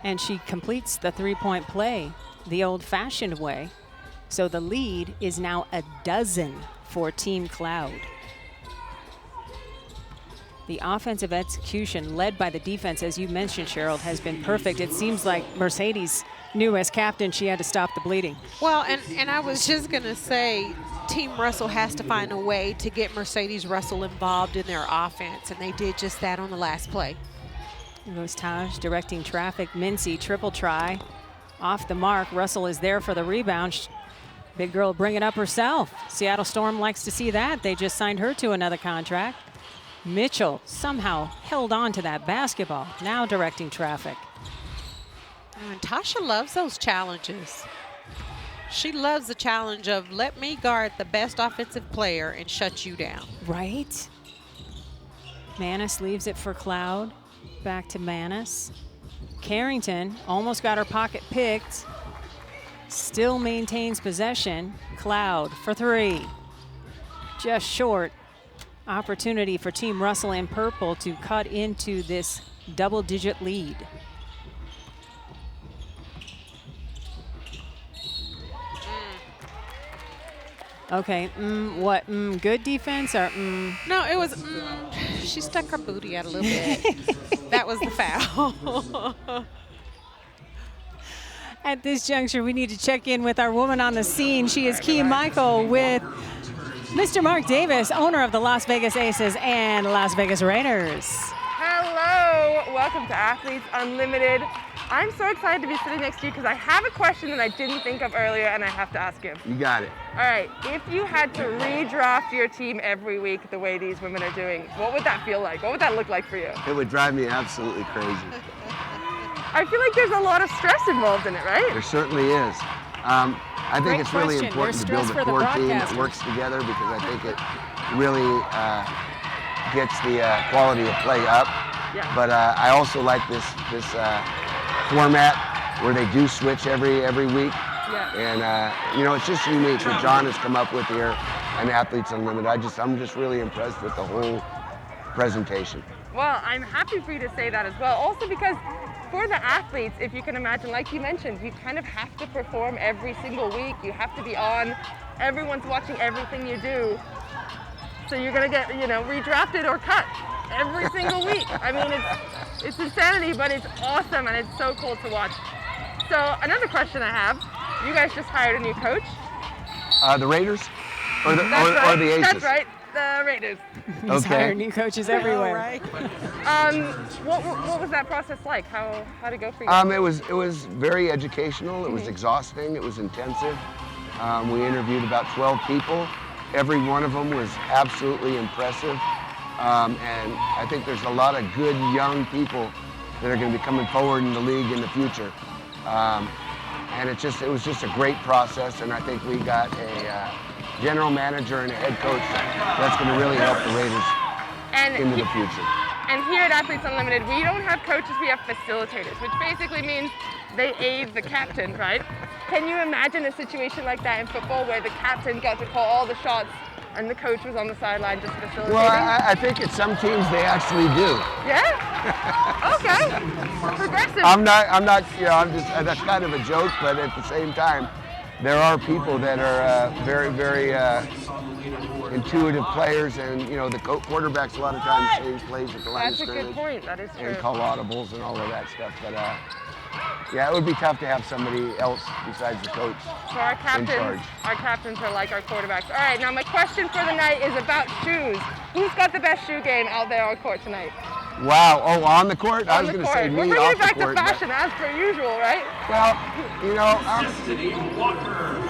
And she completes the 3-point play the old-fashioned way. So the lead is now 12 for Team Cloud. The offensive execution led by the defense, as you mentioned, Cheryl, has been perfect. It seems like Mercedes knew as captain she had to stop the bleeding. Well, and I was just going to say, Team Russell has to find a way to get Mercedes Russell involved in their offense, and they did just that on the last play. There goes Taj directing traffic. Mincy, triple try. Off the mark. Russell is there for the rebound. Big girl bring it up herself. Seattle Storm likes to see that. They just signed her to another contract. Mitchell somehow held on to that basketball. Now directing traffic. And Tasha loves those challenges. She loves the challenge of let me guard the best offensive player and shut you down. Right? Mannis leaves it for Cloud. Back to Mannis. Carrington almost got her pocket picked. Still maintains possession. Cloud for 3. Just short. Opportunity for Team Russell in purple to cut into this double-digit lead. Okay, what, good defense or No, it was, she stuck her booty out a little bit. That was the foul. At this juncture, we need to check in with our woman on the scene. She is Key Michael with Mr. Mark Davis, owner of the Las Vegas Aces and Las Vegas Raiders. Hello, welcome to Athletes Unlimited. I'm so excited to be sitting next to you because I have a question that I didn't think of earlier and I have to ask you. You got it. All right, if you had to redraft your team every week the way these women are doing, what would that feel like? What would that look like for you? It would drive me absolutely crazy. I feel like there's a lot of stress involved in it, right? There certainly is. I think Great it's really question. important There's to build stress a for the core team that broadcasters. works together because I think it really gets the quality of play up. Yeah. But I also like this format where they do switch every week. Yeah. And you know, it's just unique what John has come up with here and Athletes Unlimited. I'm just really impressed with the whole presentation. Well, I'm happy for you to say that as well. Also because for the athletes, if you can imagine, like you mentioned, you kind of have to perform every single week. You have to be on. Everyone's watching everything you do. So you're gonna get, redrafted or cut every single week. I mean, it's insanity, but it's awesome and it's so cool to watch. So another question I have, you guys just hired a new coach. The Raiders or the Aces? That's right, the Raiders. He's hiring new coaches everywhere. Right. What was that process like? How did it go for you? It was very educational. It was exhausting. It was intensive. We interviewed about 12 people. Every one of them was absolutely impressive. And I think there's a lot of good young people that are going to be coming forward in the league in the future. And it was just a great process. And I think we got a general manager and a head coach that's going to really help the Raiders into the future. And here at Athletes Unlimited, we don't have coaches, we have facilitators, which basically means they aid the captain, right? Can you imagine a situation like that in football where the captain got to call all the shots and the coach was on the sideline just facilitating? Well, I think at some teams they actually do. Yeah? Okay. Progressive. I'm not, that's kind of a joke, but at the same time, there are people that are very, very intuitive players, and the quarterbacks a lot of times change plays at the line of That's a scrimmage. good point. That is true. And call audibles and all of that stuff. But yeah, it would be tough to have somebody else besides the coach So our in charge. captains are like our quarterbacks. All right, now my question for the night is about shoes. Who's got the best shoe game out there on court tonight? Wow. Oh, on the court? I was On the going to say court. me We're bringing off it back the court. to fashion as per usual, right? Well,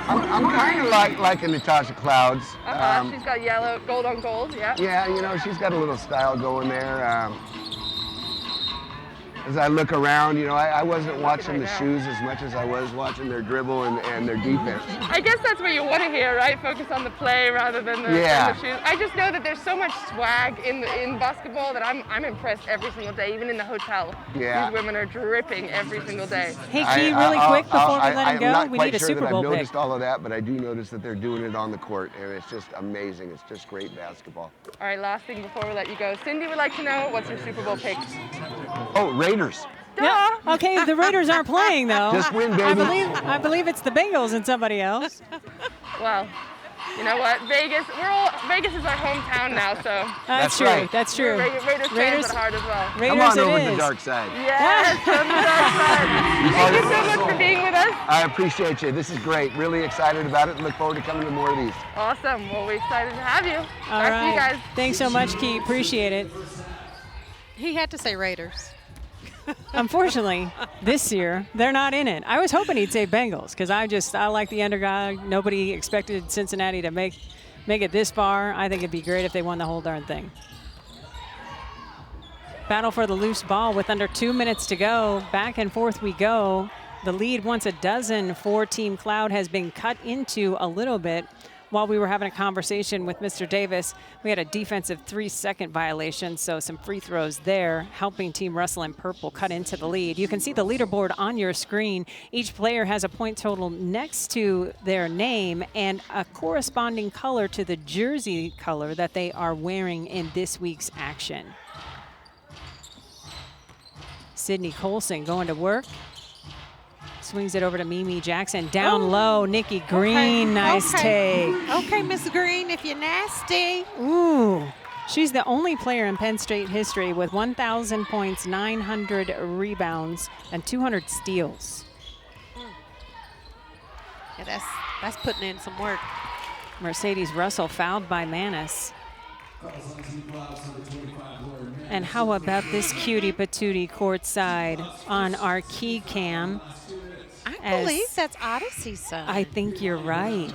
I'm kind of like a Natasha Clouds. She's got yellow, gold on gold, yeah. Yeah, she's got a little style going there. As I look around, I wasn't watching the shoes as much as I was watching their dribble and their defense. I guess that's what you want to hear, right? Focus on the play rather than the shoes. I just know that there's so much swag in basketball that I'm impressed every single day, even in the hotel. Yeah. These women are dripping every single day. Hey, Key, really quick before we let him go, we need a Super Bowl I've pick. noticed all of that, but I do notice that they're doing it on the court, and it's just amazing. It's just great basketball. All right, last thing before we let you go. Cindy would like to know, what's your Super Bowl pick? Oh, Raiders. No, okay, the Raiders aren't playing though. Just win, baby. I believe it's the Bengals and somebody else. Well, you know what? Vegas is our hometown now, so. That's That's true. right. That's true. Raiders fans at heart as well. Raiders Come on it over is. to the dark side. Yes, on the dark side. Thank you so much for being with us. I appreciate you. This is great. Really excited about it and look forward to coming to more of these. Awesome. Well, we're excited to have you. All Talk right. to you guys. Thanks so much, Key. Appreciate it. He had to say Raiders. Unfortunately, this year, they're not in it. I was hoping he'd say Bengals because I like the underdog. Nobody expected Cincinnati to make it this far. I think it'd be great if they won the whole darn thing. Battle for the loose ball with under 2 minutes to go. Back and forth we go. The lead, once a dozen for Team Cloud, has been cut into a little bit while we were having a conversation with Mr. Davis, we had a defensive 3-second violation, so some free throws there, helping Team Russell in purple cut into the lead. You can see the leaderboard on your screen. Each player has a point total next to their name and a corresponding color to the jersey color that they are wearing in this week's action. Sydney Colson going to work. Swings it over to Mimi Jackson. Down low, Nikki Green. Nice take. Okay, Miss Green, if you're nasty. Ooh. She's the only player in Penn State history with 1,000 points, 900 rebounds, and 200 steals. Yeah, that's putting in some work. Mercedes Russell fouled by Mannis. And how about this cutie patootie courtside on our key cam? I believe that's Odyssey's son. I think you're right.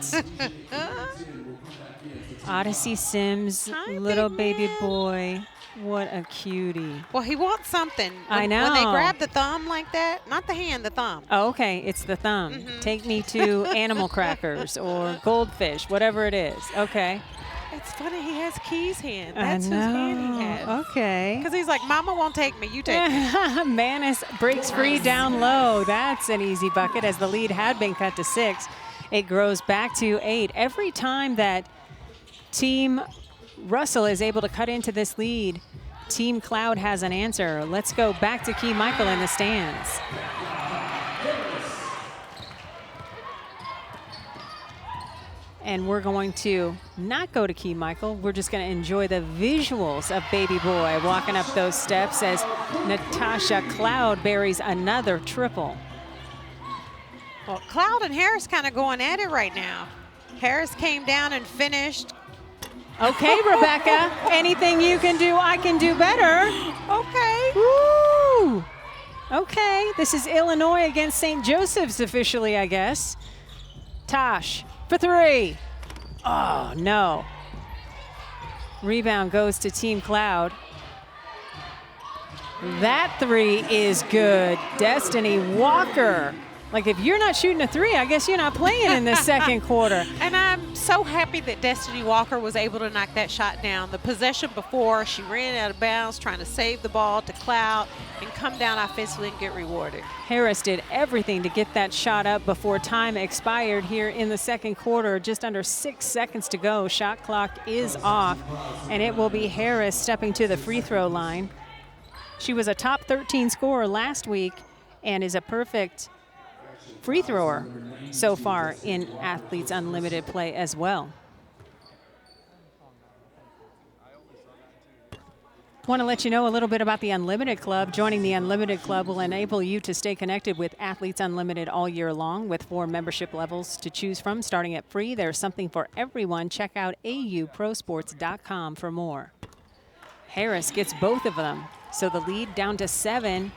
Odyssey Sims, little baby boy. What a cutie. Well, he wants something. I know. When they grab the thumb like that, not the hand, the thumb. Oh, okay, it's the thumb. Take me to Animal Crackers or Goldfish, whatever it is. Okay. It's funny, he has Key's hand. That's whose hand he has. Okay. Because he's like, Mama won't take me, you take me. Mannis breaks free down low. That's an easy bucket as the lead had been cut to 6. It grows back to 8. Every time that Team Russell is able to cut into this lead, Team Cloud has an answer. Let's go back to Key Michael in the stands. And we're going to not go to Key Michael. We're just going to enjoy the visuals of baby boy walking up those steps as Natasha Cloud buries another triple. Well, Cloud and Harris kind of going at it right now. Harris came down and finished. Okay, Rebecca, anything you can do, I can do better. Okay. Woo! Okay, this is Illinois against St. Joseph's officially, I guess. Tosh for 3. Oh, no. Rebound goes to Team Cloud. That 3 is good. Destiny Walker. Like, if you're not shooting a 3, I guess you're not playing in the second quarter. And I'm so happy that Destiny Walker was able to knock that shot down. The possession before, she ran out of bounds trying to save the ball to Cloud and come down offensively and get rewarded. Harris did everything to get that shot up before time expired here in the second quarter. Just under 6 seconds to go. Shot clock is off, and it will be Harris stepping to the free throw line. She was a top 13 scorer last week and is a perfect free thrower so far in Athletes Unlimited play as well. Want to let you know a little bit about the Unlimited Club. Joining the Unlimited Club will enable you to stay connected with Athletes Unlimited all year long with 4 membership levels to choose from. Starting at free, there's something for everyone. Check out auprosports.com for more. Harris gets both of them, so the lead down to 7.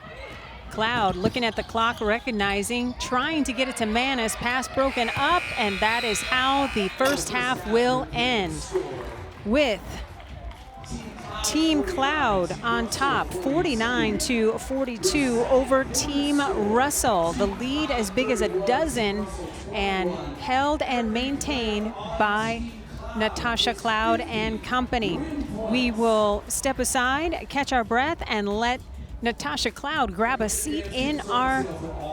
Cloud looking at the clock, recognizing, trying to get it to Mannis. Pass broken up, and that is how the first half will end, with Team Cloud on top, 49-42 over Team Russell. The lead as big as a dozen and held and maintained by Natasha Cloud and company. We will step aside, catch our breath, and let Natasha Cloud grab a seat in our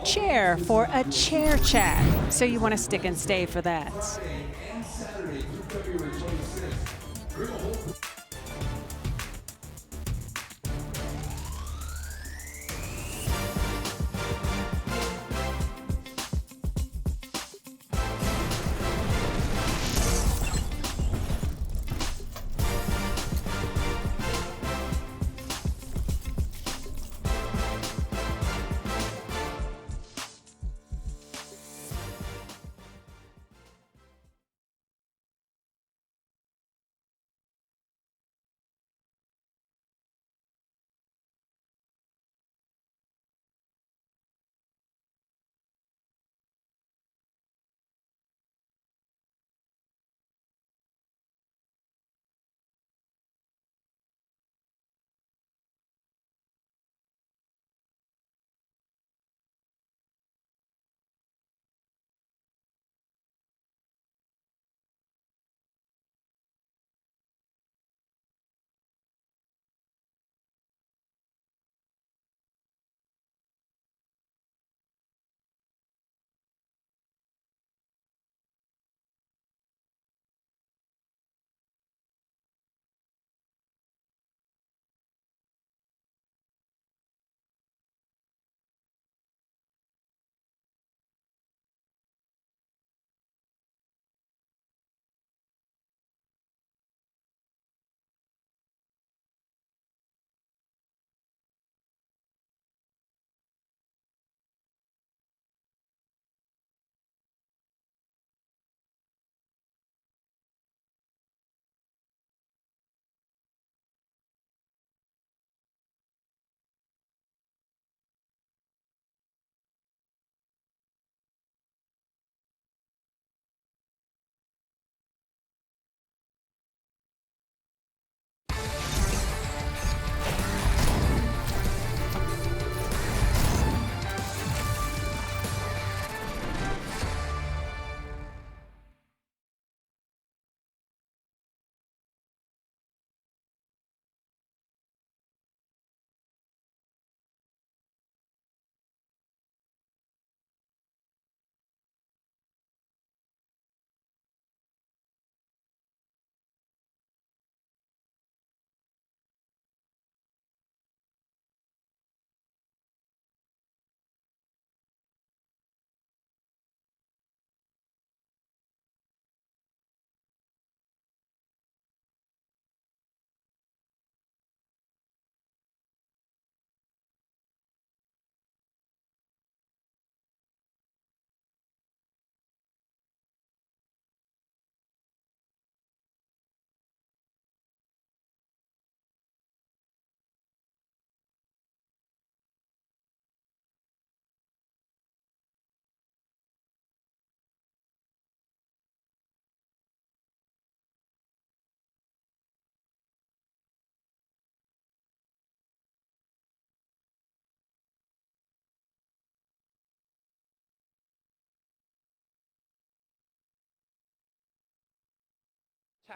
chair for a chair chat. So you want to stick and stay for that.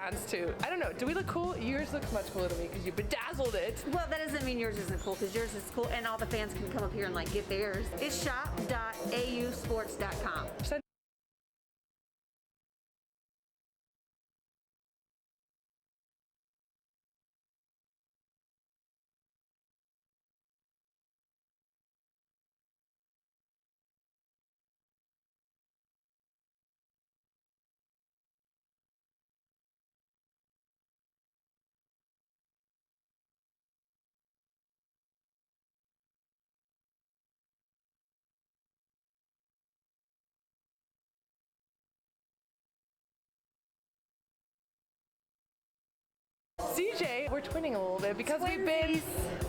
Chance to. I don't know. Do we look cool? Yours looks much cooler than me because you bedazzled it. Well, that doesn't mean yours isn't cool because yours is cool and all the fans can come up here and like get theirs. It's shop.ausports.com. CJ, we're twinning a little bit because we've been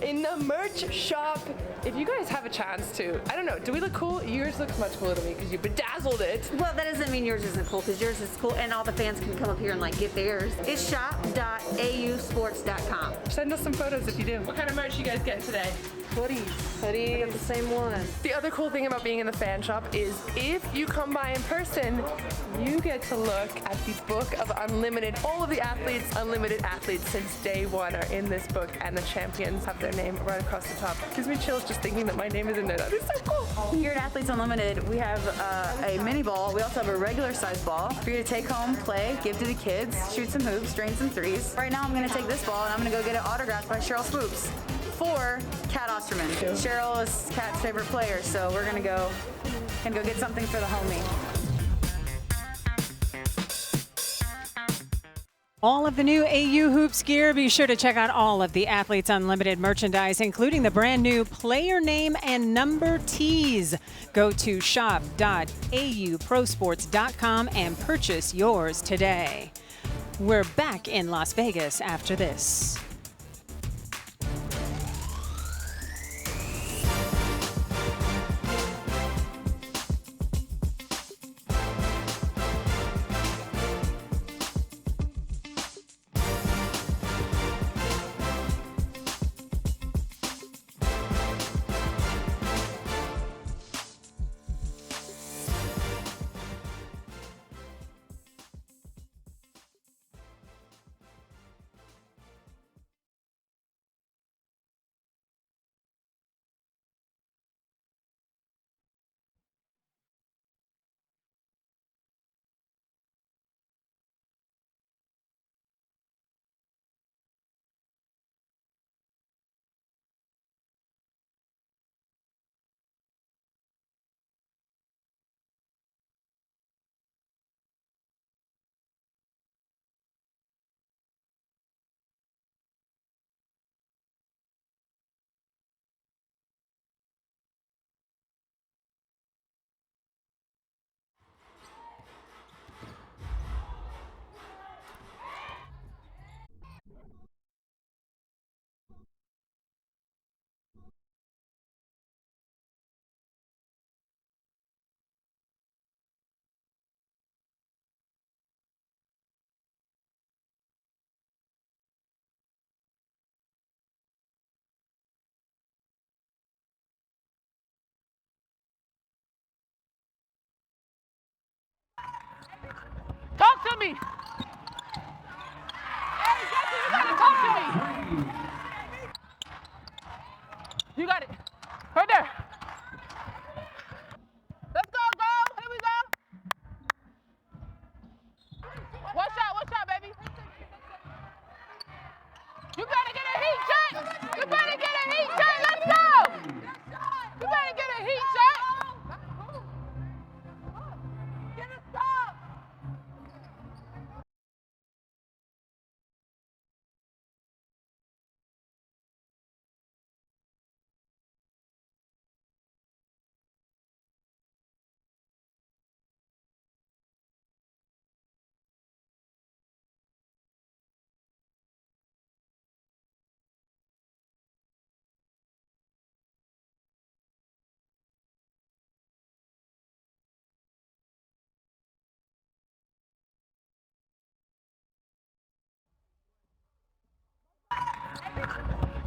in the merch shop. If you guys have a chance to, I don't know, do we look cool? Yours looks much cooler than me because you bedazzled it. Well, that doesn't mean yours isn't cool because yours is cool and all the fans can come up here and like get theirs. It's shop.ausports.com. Send us some photos if you do. What kind of merch you guys getting today? Hoodies. I got the same one. The other cool thing about being in the fan shop is if you come by in person, you get to look at the book of Unlimited. All of the athletes, Unlimited athletes since day one are in this book, and the champions have their name right across the top. Gives me chills just thinking that my name is in there. That is so cool. Here at Athletes Unlimited, we have a mini ball. We also have a regular size ball for you to take home, play, give to the kids, shoot some hoops, drain some threes. Right now I'm gonna take this ball and I'm gonna go get it autographed by Cheryl Swoops for Kat Osterman. Cheryl is Kat's favorite player, so we're gonna go get something for the homie. All of the new AU Hoops gear. Be sure to check out all of the Athletes Unlimited merchandise, including the brand new player name and number tees. Go to shop.auprosports.com and purchase yours today. We're back in Las Vegas after this. Talk to me! Hey, Jesse, you gotta talk to me! You got it. Right there. Let's go, girl. Here we go. One shot, baby. You better get a heat check. You better get a heat check. Let's go. You better get a heat check. Get a stop.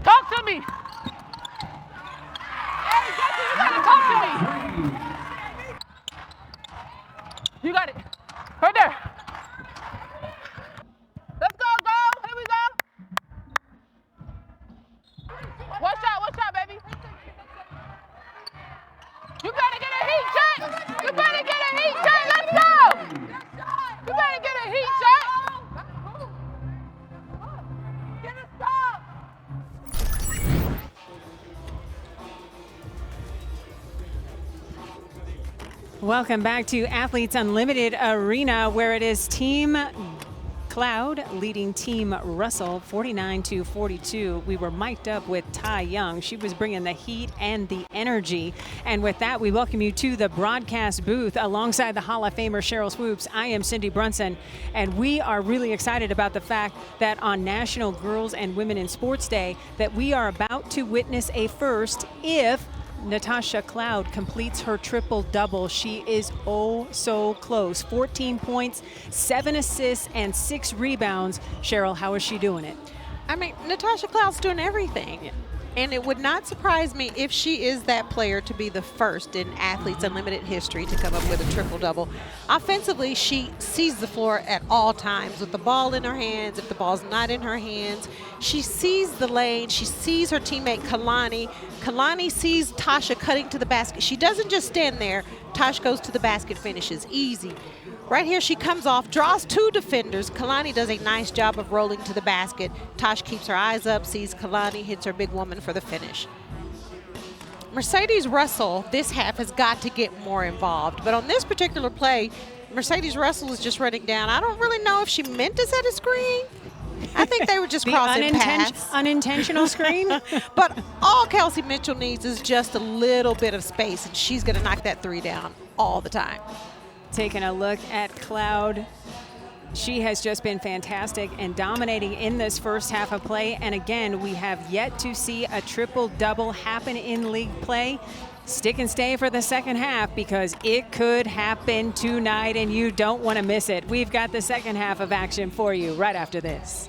Talk to me. Hey, Jesse, you gotta talk to me. You got it. Right there. You better get a heat check. Get a stop. Welcome back to Athletes Unlimited Arena, where it is Team Cloud leading Team Russell 49-42. We were mic'd up with Ty Young. She was bringing the heat and the energy. And with that, we welcome you to the broadcast booth alongside the Hall of Famer Cheryl Swoops. I am Cindy Brunson, and we are really excited about the fact that on National Girls and Women in Sports Day that we are about to witness a first if Natasha Cloud completes her triple-double. She is oh so close. 14 points, 7 assists, and 6 rebounds. Cheryl, how is she doing it? I mean, Natasha Cloud's doing everything. Yeah. And it would not surprise me if she is that player to be the first in Athletes Unlimited history to come up with a triple-double. Offensively, she sees the floor at all times with the ball in her hands. If the ball's not in her hands, she sees the lane. She sees her teammate Kalani. Kalani sees Tasha cutting to the basket. She doesn't just stand there. Tasha goes to the basket, finishes. Easy. Right here, she comes off, draws 2 defenders. Kalani does a nice job of rolling to the basket. Tosh keeps her eyes up, sees Kalani, hits her big woman for the finish. Mercedes Russell, this half, has got to get more involved. But on this particular play, Mercedes Russell is just running down. I don't really know if she meant to set a screen. I think they were just crossing paths. Unintentional screen? But all Kelsey Mitchell needs is just a little bit of space, and she's going to knock that 3 down all the time. Taking a look at Cloud. She has just been fantastic and dominating in this first half of play. And again, we have yet to see a triple-double happen in league play. Stick and stay for the second half because it could happen tonight and you don't want to miss it. We've got the second half of action for you right after this.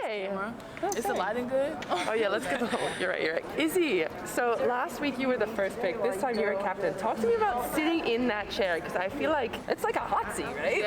Hi. Is the lighting good? Oh yeah, let's get the whole. You're right. Izzy, so last week you were the first pick. This time you were captain. Talk to me about sitting in that chair, because I feel like it's like a hot seat, right?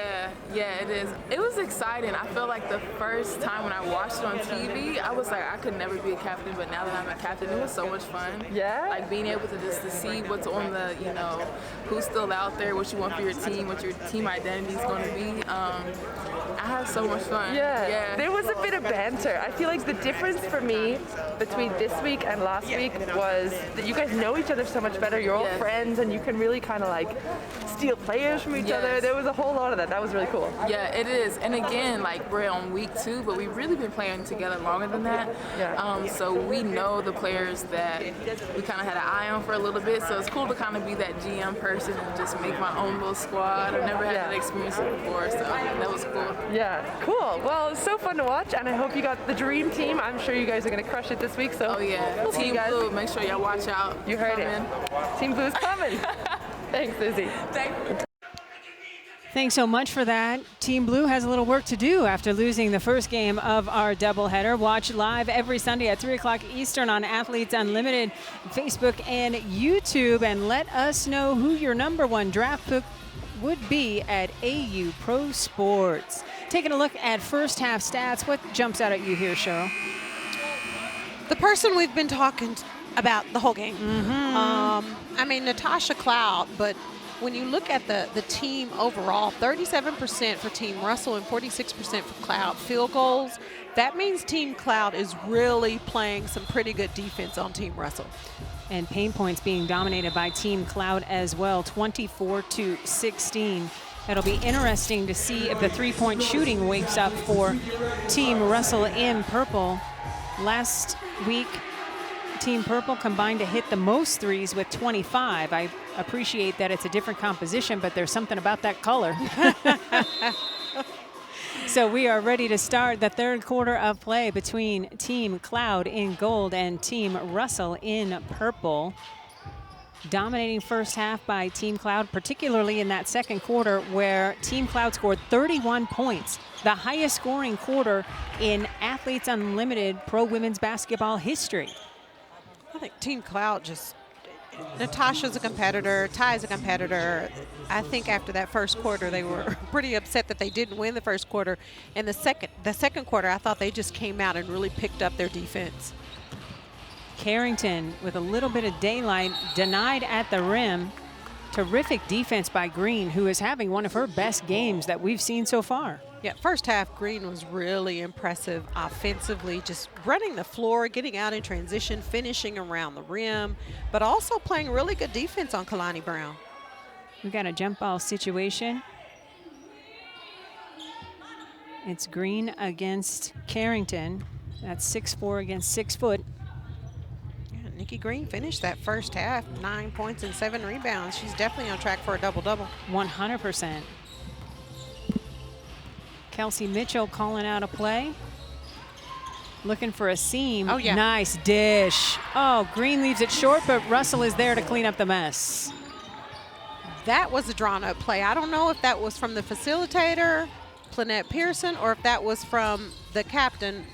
Yeah, it is. It was exciting. I feel like the first time when I watched it on TV, I was like, I could never be a captain, but now that I'm a captain, it was so much fun. Yeah? Like being able to just to see what's on the, you know, who's still out there, what you want for your team, what your team identity is going to be. I had so much fun. Yeah. There was a bit of banter. I feel like the difference for me between this week and last week was that you guys know each other so much better. You're all friends, and you can really kind of like steal players from each other. There was a whole lot of that. That was really cool. Yeah, it is. And again, like we're on week 2, but we've really been playing together longer than that. So we know the players that we kind of had an eye on for a little bit. So it's cool to kind of be that GM person and just make my own little squad. I've never had that experience before, so that was cool. Yeah, cool. Well, it's so fun to watch, and I hope you got the dream team. I'm sure you guys are going to crush it this week. So we'll see you guys. Team Blue, make sure y'all watch out. You heard it. Team Blue's coming. Thanks, Izzy. Thanks so much for that. Team Blue has a little work to do after losing the first game of our doubleheader. Watch live every Sunday at 3 o'clock Eastern on Athletes Unlimited, Facebook and YouTube, and let us know who your #1 draft pick would be at AU Pro Sports. Taking a look at first half stats, what jumps out at you here, Cheryl? The person we've been talking about the whole game. I mean, Natasha Cloud, but when you look at the team overall, 37% for Team Russell and 46% for Cloud field goals. That means Team Cloud is really playing some pretty good defense on Team Russell. And pain points being dominated by Team Cloud as well, 24-16. It'll be interesting to see if the three-point shooting wakes up for Team Russell in purple. Last week, Team Purple combined to hit the most threes with 25. I appreciate that it's a different composition, but there's something about that color. So we are ready to start the third quarter of play between Team Cloud in gold and Team Russell in purple. Dominating first half by Team Cloud, particularly in that second quarter where Team Cloud scored 31 points, the highest scoring quarter in Athletes Unlimited Pro Women's Basketball history. I think Team Cloud just, Natasha's a competitor, Ty's a competitor. I think after that first quarter, they were pretty upset that they didn't win the first quarter. And the second quarter, I thought they just came out and really picked up their defense. Carrington with a little bit of daylight, denied at the rim. Terrific defense by Green, who is having one of her best games that we've seen so far. Yeah, first half, Green was really impressive offensively, just running the floor, getting out in transition, finishing around the rim, but also playing really good defense on Kalani Brown. We've got a jump ball situation. It's Green against Carrington. That's 6'4" against 6 foot. Nikki Green finished that first half, 9 points and 7 rebounds. She's definitely on track for a double-double. 100%. Kelsey Mitchell calling out a play. Looking for a seam. Oh, yeah. Nice dish. Oh, Green leaves it short, but Russell is there to clean up the mess. That was a drawn-up play. I don't know if that was from the facilitator, Planette Pearson, or if that was from the captain,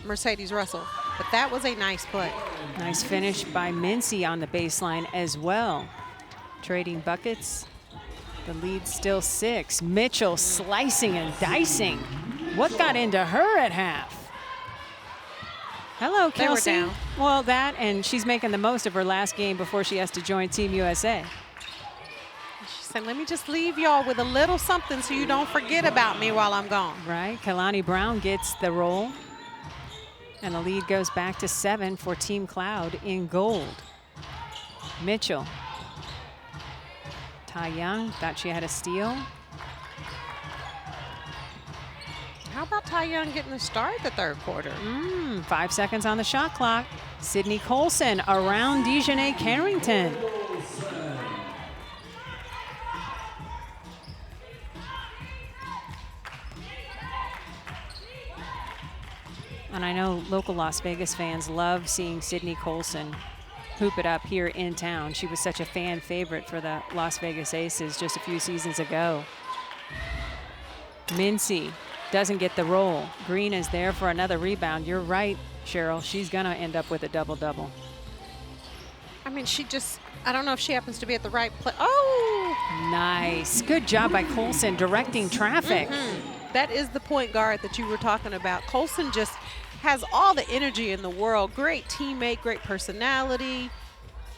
Mercedes Russell. But that was a nice play. Nice finish by Mincy on the baseline as well. Trading buckets. The lead still 6. Mitchell slicing and dicing. What got into her at half? Hello, Kelsey. They were down. Well, that, and she's making the most of her last game before she has to join Team USA. She said, let me just leave y'all with a little something so you don't forget about me while I'm gone. Right, Kalani Brown gets the roll. And the lead goes back to 7 for Team Cloud in gold. Mitchell. Tai Young thought she had a steal. How about Tai Young getting the start the third quarter? 5 seconds on the shot clock. Sydney Colson around Dejanay Carrington. And I know local Las Vegas fans love seeing Sydney Colson hoop it up here in town. She was such a fan favorite for the Las Vegas Aces just a few seasons ago. Mincy doesn't get the roll. Green is there for another rebound. You're right, Cheryl. She's going to end up with a double-double. I mean, I don't know if she happens to be at the right place. Oh! Nice. Good job by Colson directing traffic. That is the point guard that you were talking about. Colson just has all the energy in the world. Great teammate, great personality.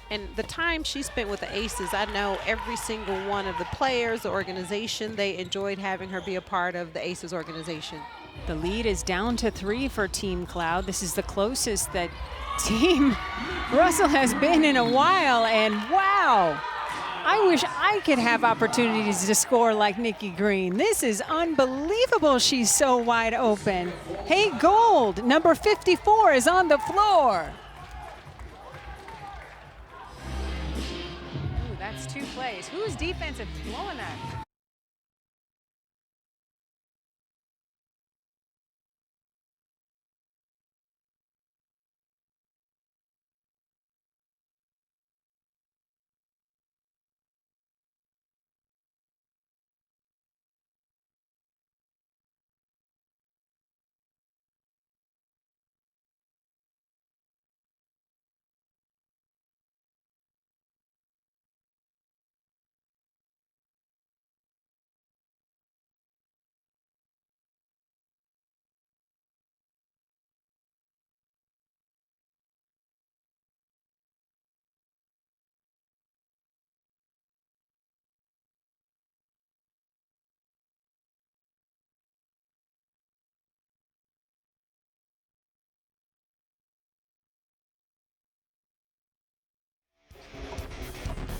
And the time she spent with the Aces, I know every single one of the players, the organization, they enjoyed having her be a part of the Aces organization. The lead is down to 3 for Team Cloud. This is the closest that Team Russell has been in a while, and wow, I wish I could have opportunities to score like Nikki Green. This is unbelievable. She's so wide open. Hey, Gold, number 54 is on the floor. Ooh, that's 2 plays. Who's defensive blowing that?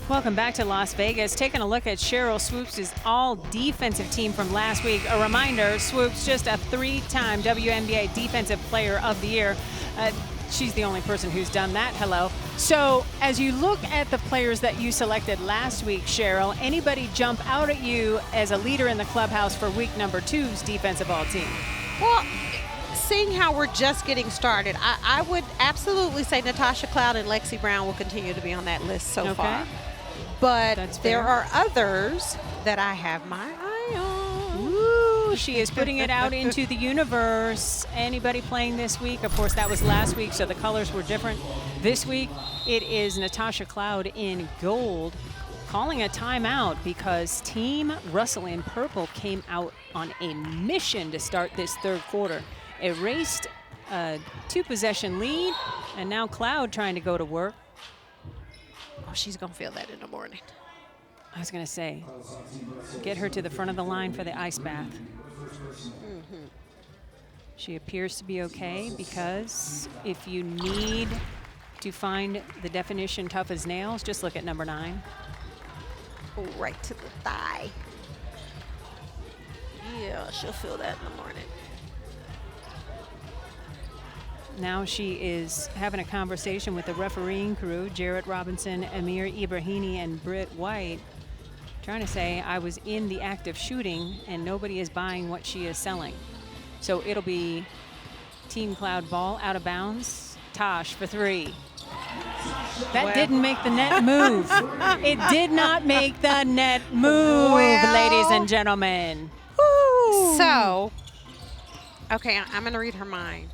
Welcome back to Las Vegas. Taking a look at Cheryl Swoops' all-defensive team from last week. A reminder, Swoops just a 3-time WNBA Defensive Player of the Year. She's the only person who's done that. Hello. So as you look at the players that you selected last week, Cheryl, anybody jump out at you as a leader in the clubhouse for week number 2's defensive all-team? Well, seeing how we're just getting started, I would absolutely say Natasha Cloud and Lexi Brown will continue to be on that list so far. But there are others that I have my eye on. Ooh, she is putting it out into the universe. Anybody playing this week? Of course, that was last week, so the colors were different. This week, it is Natasha Cloud in gold calling a timeout because Team Russell in purple came out on a mission to start this third quarter. Erased a 2-possession lead, and now Cloud trying to go to work. Oh, she's going to feel that in the morning. I was going to say, get her to the front of the line for the ice bath. She appears to be okay because if you need to find the definition tough as nails, just look at number 9. Oh, right to the thigh. Yeah, she'll feel that in the morning. Now she is having a conversation with the refereeing crew, Jarrett Robinson, Amir Ibrahimi, and Britt White, trying to say, I was in the act of shooting and nobody is buying what she is selling. So it'll be Team Cloud ball out of bounds. Tosh for 3. That didn't make the net move. It did not make the net move, ladies and gentlemen. Woo. So, okay, I'm going to read her mind.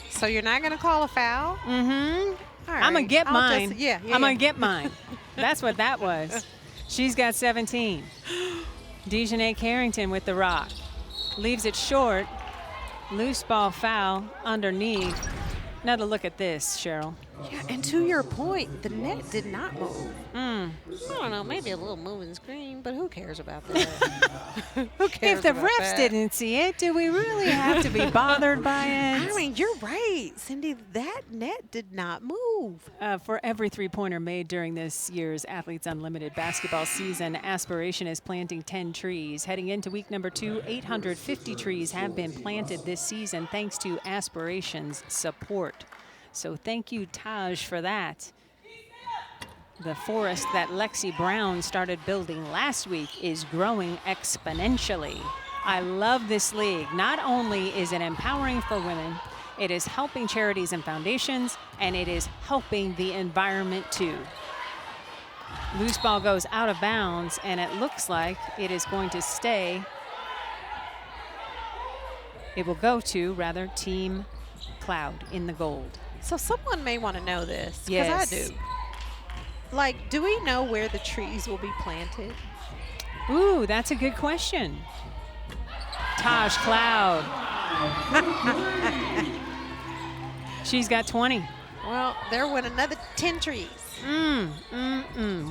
So you're not going to call a foul? Mm-hmm. All right. I'm going to get mine. I'm going to yeah. get mine. That's what that was. She's got 17. Dejanay Carrington with the rock. Leaves it short. Loose ball foul underneath. Now to look at this, Cheryl. Yeah, and to your point, the net did not move. I don't know, maybe a little moving screen, but who cares about that? Who cares If the about refs that? didn't see it, do we really have to be bothered by it? I mean, you're right, Cindy. That net did not move. For every 3-pointer made during this year's Athletes Unlimited basketball season, Aspiration is planting 10 trees. Heading into week number 2, 850 trees have been planted this season thanks to Aspiration's support. So thank you, Taj, for that. The forest that Lexi Brown started building last week is growing exponentially. I love this league. Not only is it empowering for women, it is helping charities and foundations, and it is helping the environment too. Loose ball goes out of bounds, and it looks like it is going to stay It will go to, rather, Team Cloud in the gold. So someone may want to know this, because Yes. I do. Like, do we know where the trees will be planted? Ooh, that's a good question. Taj Cloud. She's got 20. Well, there went another 10 trees.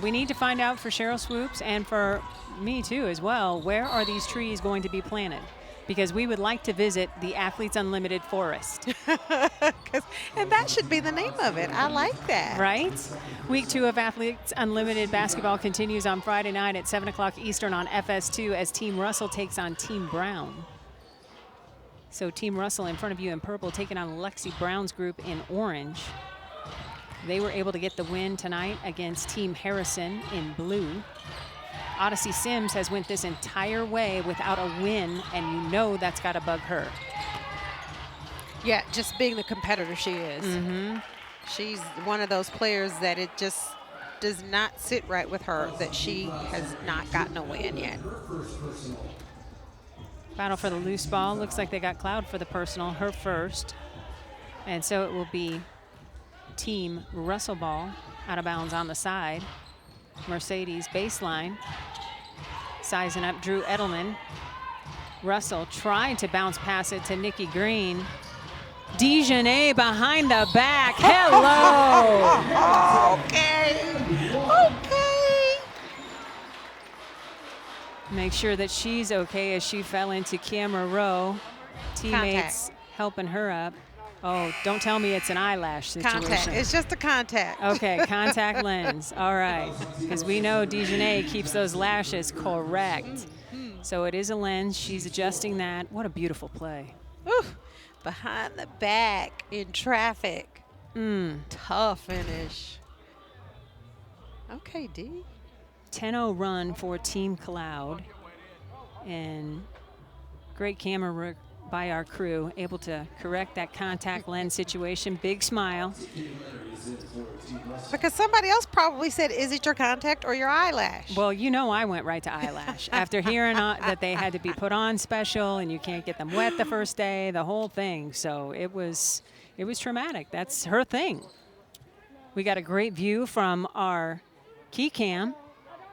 We need to find out for Cheryl Swoops and for me too as well, where are these trees going to be planted? Because we would like to visit the Athletes Unlimited Forest. And that should be the name of it. I like that. Right? Week 2 of Athletes Unlimited basketball continues on Friday night at 7 o'clock Eastern on FS2 as Team Russell takes on Team Brown. So Team Russell in front of you in purple taking on Lexi Brown's group in orange. They were able to get the win tonight against Team Harrison in blue. Odyssey Sims has went this entire way without a win, and you know that's got to bug her. Yeah, just being the competitor she is. She's one of those players that it just does not sit right with her that she has not gotten a win yet. Battle for the loose ball. Looks like they got Cloud for the personal, her first. And so it will be Team Russell ball out of bounds on the side. Mercedes baseline. Sizing up Drew Edelman. Russell trying to bounce pass it to Nikki Green. Dijonay behind the back. Hello. Okay. Make sure that she's okay as she fell into camera row. Teammates helping her up. Oh, don't tell me it's an eyelash situation. Contact. It's just a contact. Okay, contact lens. All right. Because we know Dijonay keeps those lashes correct. So it is a lens. She's adjusting that. What a beautiful play. Ooh, behind the back in traffic. Tough finish. Okay, D. 10-0 run for Team Cloud. And great camera work by our crew, able to correct that contact lens situation. Big smile. Because somebody else probably said, is it your contact or your eyelash? Well, you know I went right to eyelash. After hearing that they had to be put on special and you can't get them wet the first day, the whole thing. So it was traumatic. That's her thing. We got a great view from our key cam,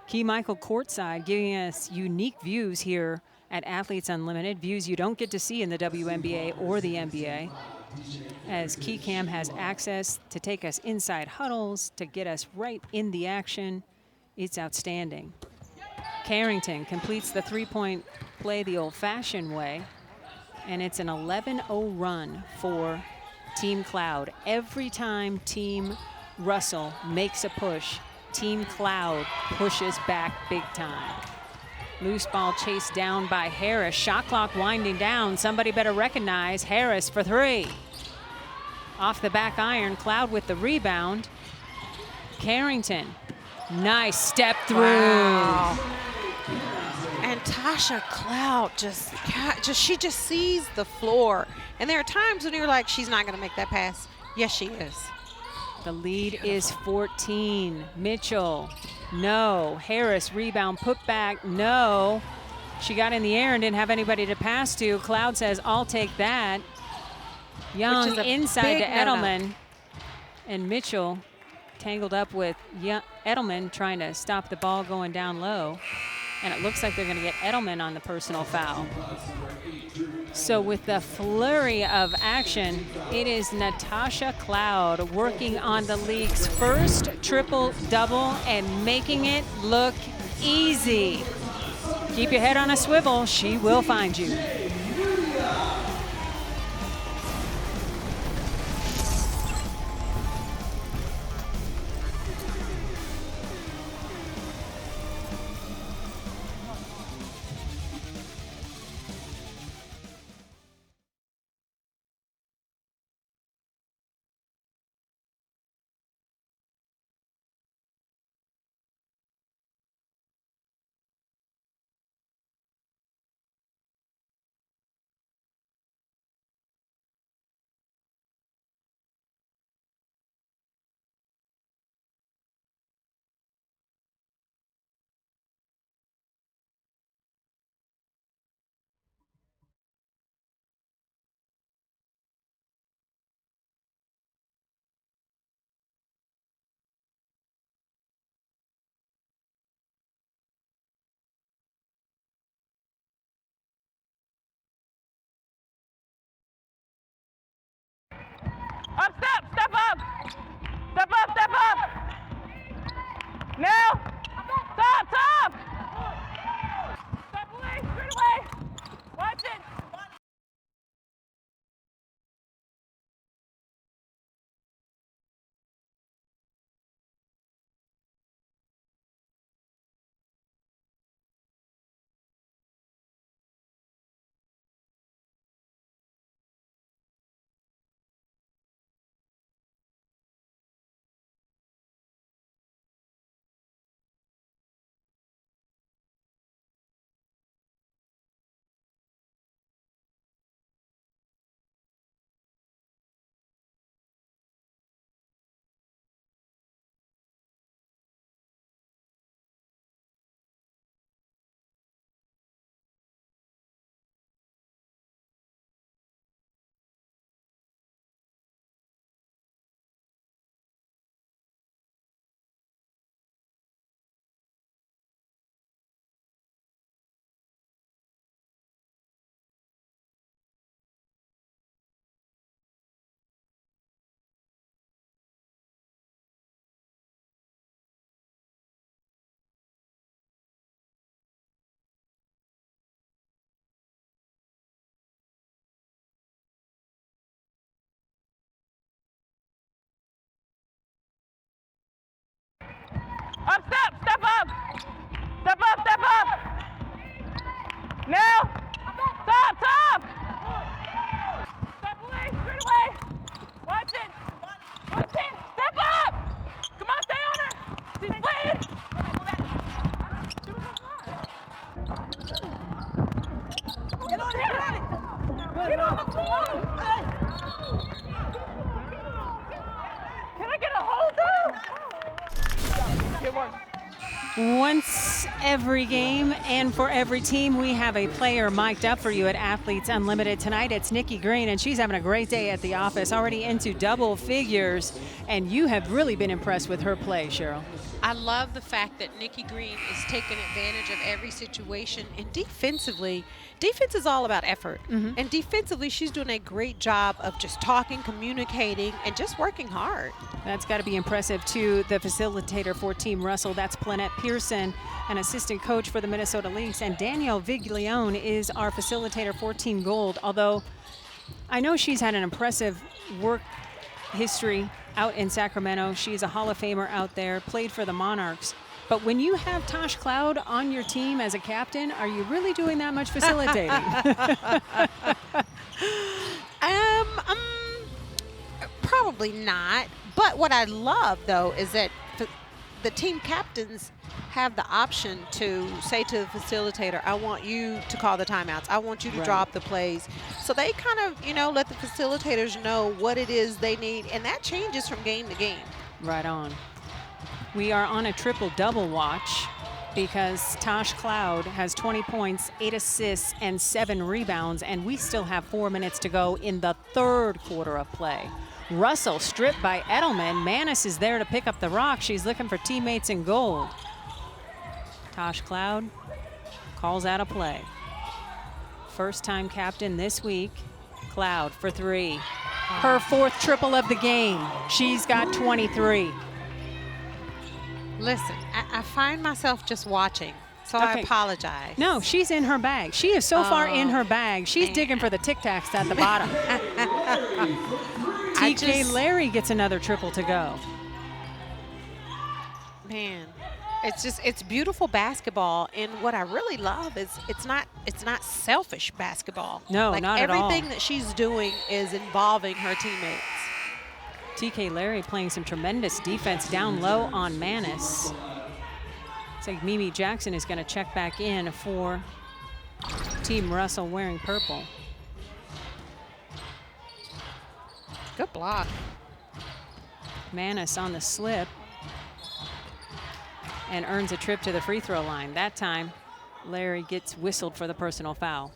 Key Michael courtside, giving us unique views here at Athletes Unlimited, views you don't get to see in the WNBA or the NBA, as Key Cam has access to take us inside huddles, to get us right in the action. It's outstanding. Carrington completes the three-point play the old-fashioned way, and it's an 11-0 run for Team Cloud. Every time Team Russell makes a push, Team Cloud pushes back big time. Loose ball chased down by Harris. Shot clock winding down. Somebody better recognize Harris for three. Off the back iron, Cloud with the rebound. Carrington, nice step through. Wow. And Tasha Cloud she just sees the floor. And there are times when you're like, she's not going to make that pass. Yes, she is. The lead is 14. Mitchell, no. Harris, rebound, put back, no. She got in the air and didn't have anybody to pass to. Cloud says, I'll take that. Young inside to Edelman. And Mitchell tangled up with Edelman trying to stop the ball going down low. And it looks like they're going to get Edelman on the personal foul. So with the flurry of action, it is Natasha Cloud working on the league's first triple-double and making it look easy. Keep your head on a swivel. She will find you. Up, step up. Step up, step up. Now, stop. Step away, straight away. Watch it. Step up. Come on, stay on her. She's playing. Get on the floor. Can I get a hold of? Get one. Once every game and for every team, we have a player mic'd up for you at Athletes Unlimited. Tonight, it's Nikki Green, and she's having a great day at the office, already into double figures, and you have really been impressed with her play, Cheryl. I love the fact that Nikki Green is taking advantage of every situation. And defensively, defense is all about effort. And defensively, she's doing a great job of just talking, communicating, and just working hard. That's got to be impressive to the facilitator for Team Russell. That's Plannette Pearson, an assistant coach for the Minnesota Lynx. And Danielle Viglione is our facilitator for Team Gold. Although I know she's had an impressive work history out in Sacramento. She's a Hall of Famer out there, played for the Monarchs. But when you have Tosh Cloud on your team as a captain, are you really doing that much facilitating? Probably not. But what I love, though, is that the team captains have the option to say to the facilitator, I want you to call the timeouts. I want you to draw up the plays. So they kind of, let the facilitators know what it is they need, and that changes from game to game. Right on. We are on a triple-double watch because Tosh Cloud has 20 points, 8 assists, and 7 rebounds, and we still have 4 minutes to go in the third quarter of play. Russell stripped by Edelman. Mannis is there to pick up the rock. She's looking for teammates in gold. Tosh Cloud calls out a play. First-time captain this week. Cloud for 3. Her 4th triple of the game. She's got 23. Listen, I find myself just watching, so I apologize. No, she's in her bag. She is so far in her bag. She's digging for the Tic Tacs at the bottom. TK Larry gets another triple to go. Man, it's beautiful basketball, and what I really love is it's not selfish basketball. No, not at all. Everything that she's doing is involving her teammates. TK Larry playing some tremendous defense down low on Mannis. Looks like Mimi Jackson is going to check back in for Team Russell wearing purple. Good block. Mannis on the slip and earns a trip to the free throw line. That time, Larry gets whistled for the personal foul.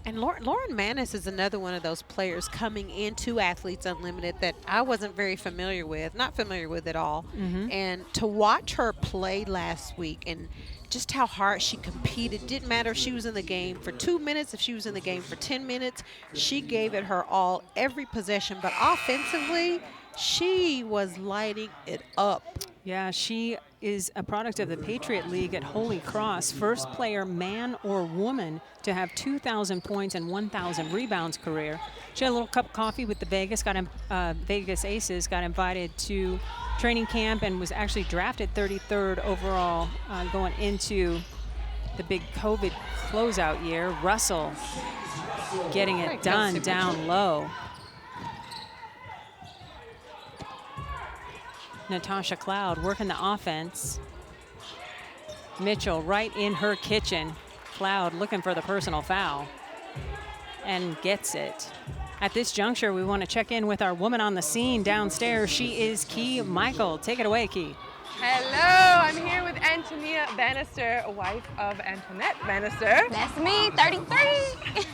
And Lauren Mannis is another one of those players coming into Athletes Unlimited that I wasn't very familiar with, not familiar with at all. And to watch her play last week and just how hard she competed, didn't matter if she was in the game for 2 minutes, if she was in the game for 10 minutes, she gave it her all every possession. But offensively, she was lighting it up. Yeah, she is a product of the Patriot League at Holy Cross. First player, man or woman, to have 2,000 points and 1,000 rebounds career. She had a little cup of coffee with the Vegas Aces, got invited to training camp and was actually drafted 33rd overall going into the big COVID closeout year. Russell getting it done down low. Natasha Cloud working the offense. Mitchell right in her kitchen. Cloud looking for the personal foul and gets it. At this juncture, we want to check in with our woman on the scene downstairs. She is Key Michael. Take it away, Key. Hello, I'm here with Antonia Bannister, wife of Antoinette Bannister. That's me, 33.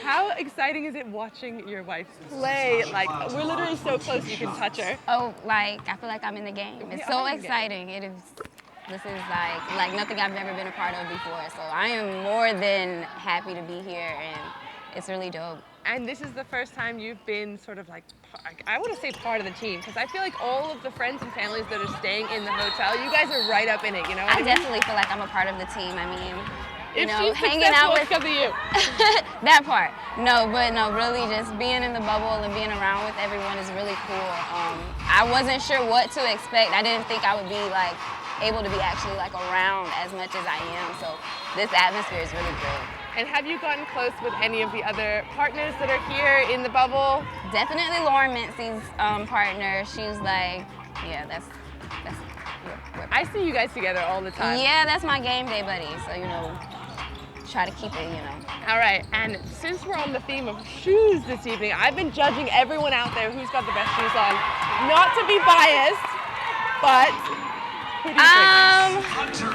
How exciting is it watching your wife play? Like, we're literally so close you can touch her. Oh, I feel like I'm in the game. It's so exciting. It is. This is like nothing I've never been a part of before. So I am more than happy to be here, and it's really dope. And this is the first time you've been sort of like, I want to say part of the team, because I feel like all of the friends and families that are staying in the hotel, you guys are right up in it, you know? I definitely feel like I'm a part of the team. I mean, If know, she's hanging out with because of you. that part. No, but no, really just being in the bubble and being around with everyone is really cool. I wasn't sure what to expect. I didn't think I would be like able to be actually like around as much as I am. So this atmosphere is really great. And have you gotten close with any of the other partners that are here in the bubble? Definitely Lauren Mincy's partner. She's like, yeah, that's I see you guys together all the time. Yeah, that's my game day buddy. So, you know, try to keep it, you know. All right, and since we're on the theme of shoes this evening, I've been judging everyone out there who's got the best shoes on. Not to be biased, but who do you think?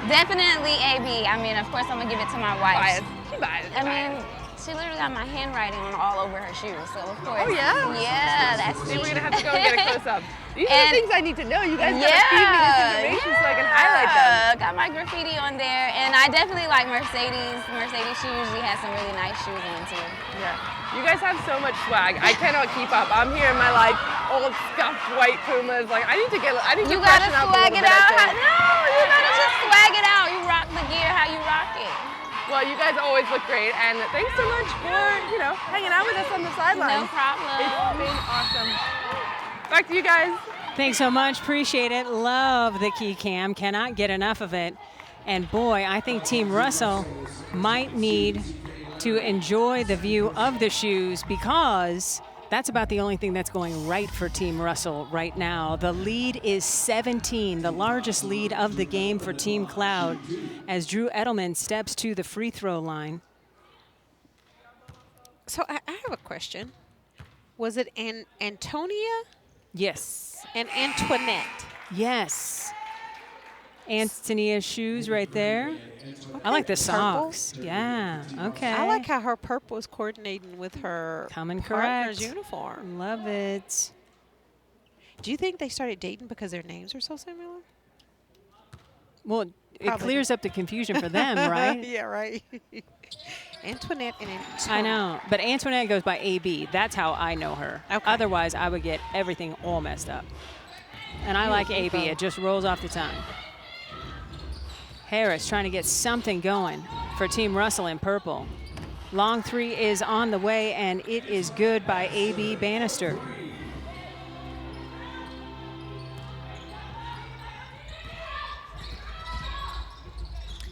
Definitely AB. I mean, of course, I'm gonna give it to my wife. Biased. She biased. I mean, she literally got my handwriting on all over her shoes, so of course. Oh yeah? Yeah, that's See, me. we're gonna have to go and get a close-up. These are the things I need to know. You guys gotta feed me this information so I can highlight them. Got my graffiti on there, and I definitely like Mercedes. Mercedes, she usually has some really nice shoes on too. Yeah. You guys have so much swag. I cannot keep up. I'm here in my like old scuffed white Pumas. Like I need to You freshen gotta up swag a little it bit, out. I think. No, you gotta just swag it out. You rock the gear how you rock it. Well, you guys always look great, and thanks so much for, you know, hanging out with us on the sidelines. No problem. It's been awesome. Back to you guys. Thanks so much. Appreciate it. Love the key cam. Cannot get enough of it. And boy, I think Team Russell might need to enjoy the view of the shoes because that's about the only thing that's going right for Team Russell right now. The lead is 17, the largest lead of the game for Team Cloud as Drew Edelman steps to the free throw line. So I have a question. Was it Antonia? Yes. And Antoinette? Yes. Antonia's shoes right there. Okay. I like the socks. Purple. Yeah, okay. I like how her purple is coordinating with her partner's uniform. Love it. Do you think they started dating because their names are so similar? Well, it clears up the confusion for them, right? Yeah, right. Antoinette and Antoinette. I know, but Antoinette goes by AB. That's how I know her. Okay. Otherwise, I would get everything all messed up. And I like AB. It just rolls off the tongue. Harris trying to get something going for Team Russell in purple. Long three is on the way, and it is good by AB Bannister.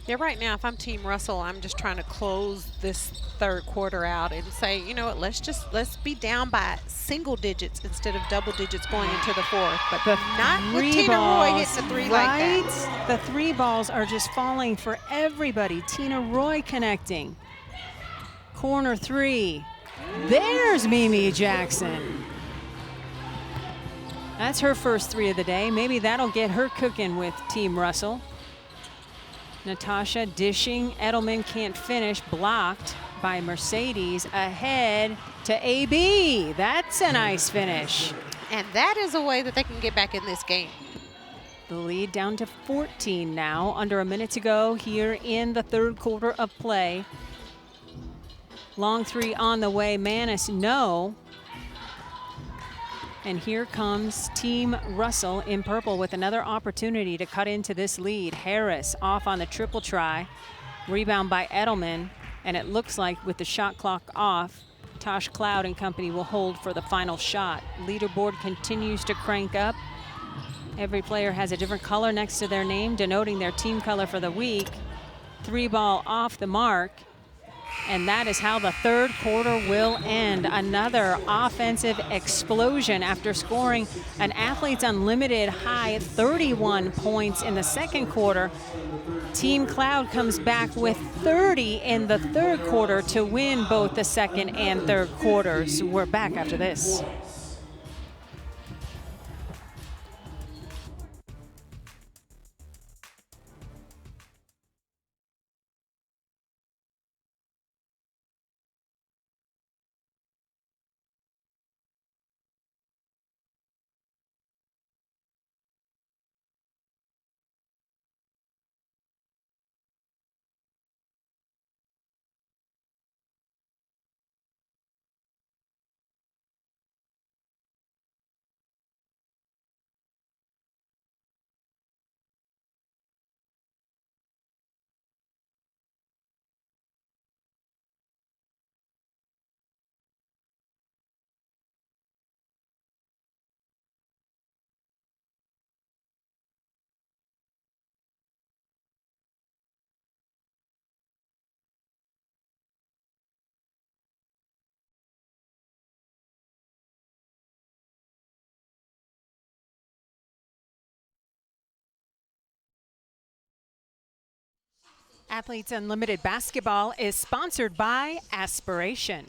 Yeah, right now, if I'm Team Russell, I'm just trying to close this third quarter out and say, you know what, let's be down by single digits instead of double digits going into the fourth. But not with Tina Roy hitting the three like that. The three balls are just falling for everybody. Tina Roy connecting. Corner three. There's Mimi Jackson. That's her first three of the day. Maybe that'll get her cooking with Team Russell. Natasha dishing. Edelman can't finish. Blocked by Mercedes. Ahead to AB. That's a nice finish. And that is a way that they can get back in this game. The lead down to 14 now. Under a minute to go here in the third quarter of play. Long three on the way. Mannis, no. And here comes Team Russell in purple with another opportunity to cut into this lead. Harris off on the triple try. Rebound by Edelman. And it looks like with the shot clock off, Tosh Cloud and company will hold for the final shot. Leaderboard continues to crank up. Every player has a different color next to their name, denoting their team color for the week. Three ball off the mark. And that is how the third quarter will end. Another offensive explosion after scoring an Athletes Unlimited high 31 points in the second quarter. Team Cloud comes back with 30 in the third quarter to win both the second and third quarters. We're back after this. Athletes Unlimited Basketball is sponsored by Aspiration.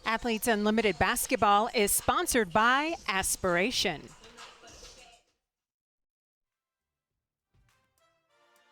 Athletes Unlimited Basketball is sponsored by Aspiration.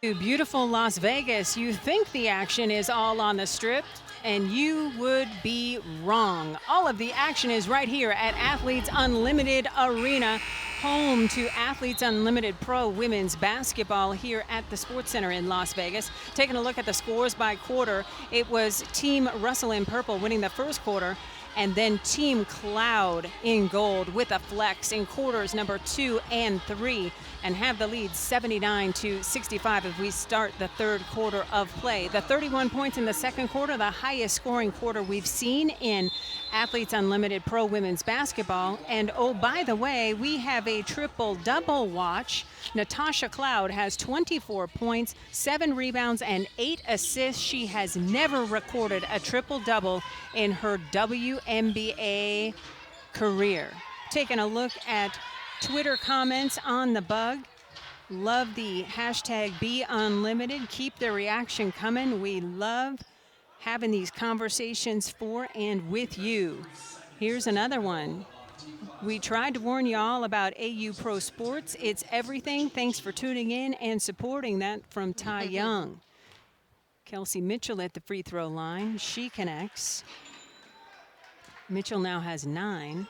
To beautiful Las Vegas, you think the action is all on the Strip, and you would be wrong. All of the action is right here at Athletes Unlimited Arena, home to Athletes Unlimited Pro Women's Basketball here at the Sports Center in Las Vegas. Taking a look at the scores by quarter, it was Team Russell in purple winning the first quarter, and then Team Cloud in gold with a flex in quarters number 2 and 3, and have the lead 79-65 as we start the third quarter of play. The 31 points in the second quarter, the highest scoring quarter we've seen in Athletes Unlimited Pro Women's Basketball. And oh, by the way, we have a triple-double watch. Natasha Cloud has 24 points, 7 rebounds, and 8 assists. She has never recorded a triple-double in her WNBA career. Taking a look at Twitter comments on the bug. Love the hashtag #BeUnlimited. Keep the reaction coming. We love having these conversations for and with you. Here's another one. We tried to warn y'all about AU Pro Sports. It's everything. Thanks for tuning in and supporting. That from Ty Young. Kelsey Mitchell at the free throw line. She connects. Mitchell now has 9.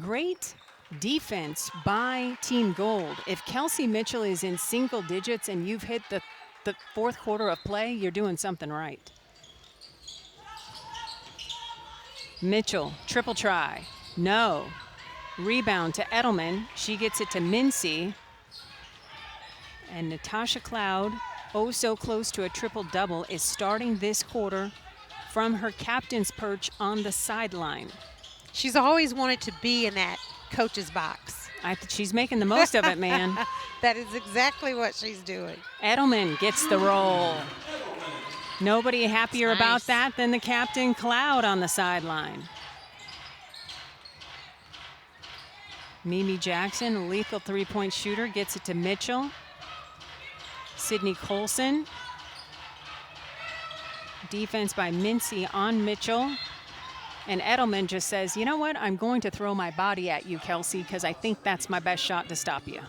Great defense by Team Gold. If Kelsey Mitchell is in single digits and you've hit the fourth quarter of play, you're doing something right. Mitchell, triple try. No. Rebound to Edelman. She gets it to Mincy. And Natasha Cloud, oh so close to a triple-double, is starting this quarter from her captain's perch on the sideline. She's always wanted to be in that coach's box. She's making the most of it, man. That is exactly what she's doing. Edelman gets the roll. Nobody happier about that than the captain, Cloud, on the sideline. Mimi Jackson, a lethal three-point shooter, gets it to Mitchell. Sydney Colson. Defense by Mincy on Mitchell. And Edelman just says, you know what? I'm going to throw my body at you, Kelsey, because I think that's my best shot to stop you.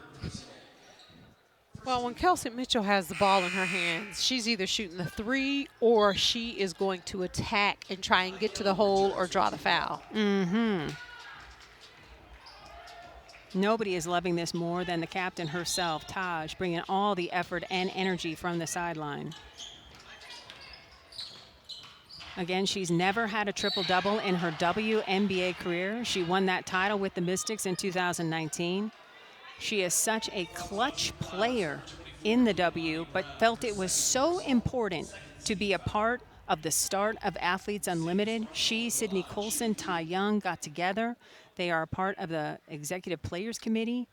Well, when Kelsey Mitchell has the ball in her hands, she's either shooting the three or she is going to attack and try and get to the hole or draw the foul. Mm-hmm. Nobody is loving this more than the captain herself, Taj, bringing all the effort and energy from the sideline. Again, she's never had a triple-double in her WNBA career. She won that title with the Mystics in 2019. She is such a clutch player in the W, but felt it was so important to be a part of the start of Athletes Unlimited. She, Sydney Colson, Ty Young got together. They are a part of the Executive Players Committee.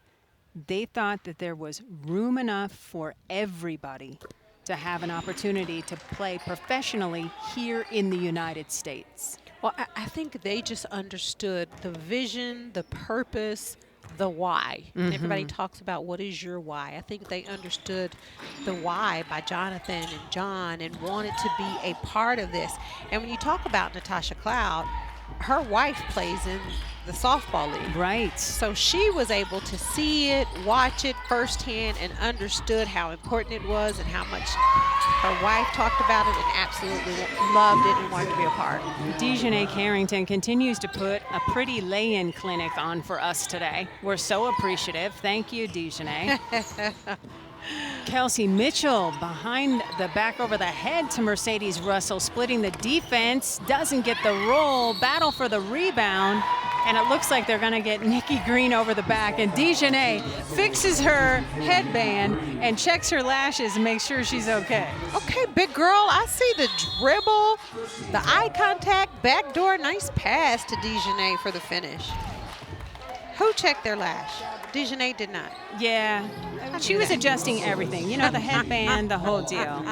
They thought that there was room enough for everybody to have an opportunity to play professionally here in the United States. Well, I think they just understood the vision, the purpose, the why. Mm-hmm. Everybody talks about what is your why. I think they understood the why by Jonathan and John and wanted to be a part of this. And when you talk about Natasha Cloud, her wife plays in the softball league. Right. So she was able to see it, watch it firsthand, and understood how important it was and how much her wife talked about it and absolutely loved it and wanted to be a part. Dejanay Carrington continues to put a pretty lay-in clinic on for us today. We're so appreciative. Thank you, Dejanay. Kelsey Mitchell behind the back over the head to Mercedes Russell, splitting the defense, doesn't get the roll, battle for the rebound, and it looks like they're gonna get Nikki Green over the back, and Dejanay fixes her headband and checks her lashes and makes sure she's okay. Okay, big girl, I see the dribble, the eye contact, backdoor, nice pass to Dejanay for the finish. Who checked their lash? Dejanay did not. Yeah, she was adjusting everything. You know, the headband, the whole deal.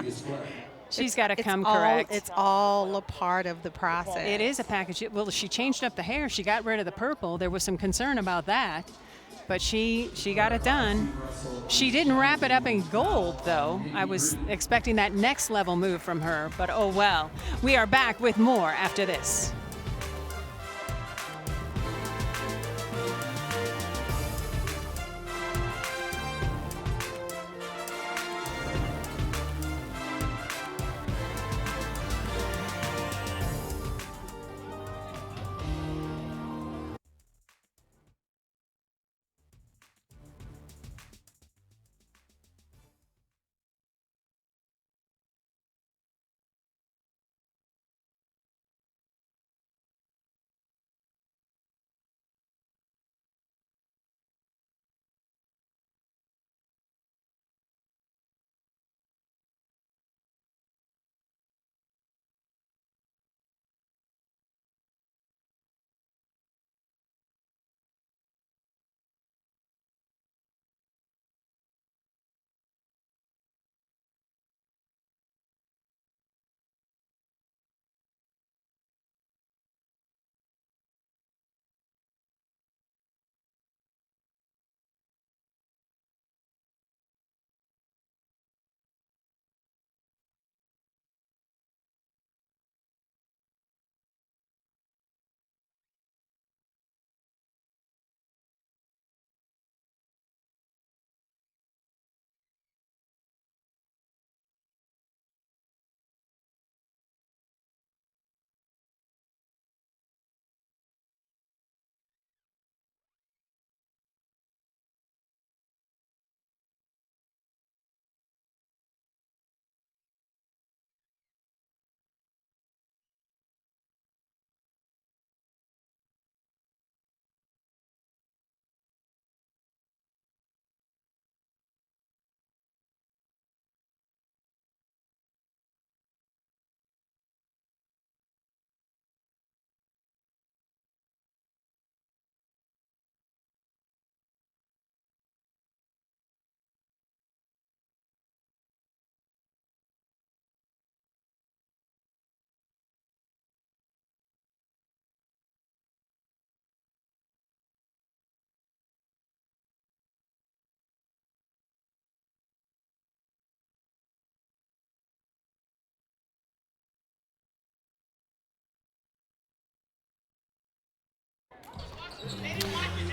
She's got to come correct. It's all a part of the process. It is a package. Well, she changed up the hair. She got rid of the purple. There was some concern about that, but she got it done. She didn't wrap it up in gold, though. I was expecting that next level move from her, but oh well. We are back with more after this.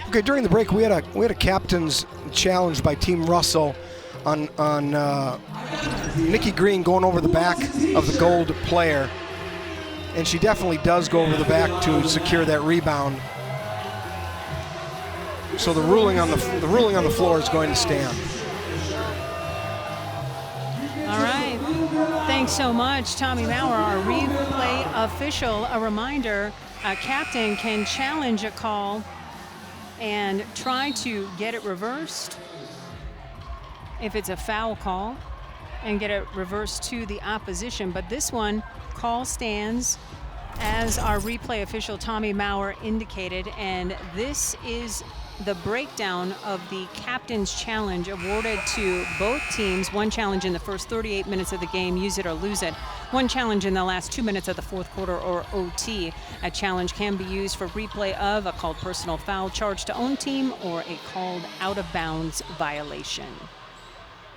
Okay, during the break we had a captain's challenge by Team Russell on Nikki Green going over the back of the gold player, and she definitely does go over the back to secure that rebound. So the ruling on the floor is going to stand. All right. Thanks so much, Tommy Maurer, our replay official. A reminder, a captain can challenge a call and try to get it reversed if it's a foul call and get it reversed to the opposition. But this one, call stands as our replay official Tommy Maurer indicated, and this is the breakdown of the captain's challenge awarded to both teams. One challenge in the first 38 minutes of the game, use it or lose it. One challenge in the last 2 minutes of the fourth quarter, or OT. A challenge can be used for replay of a called personal foul charge to own team or a called out of bounds violation.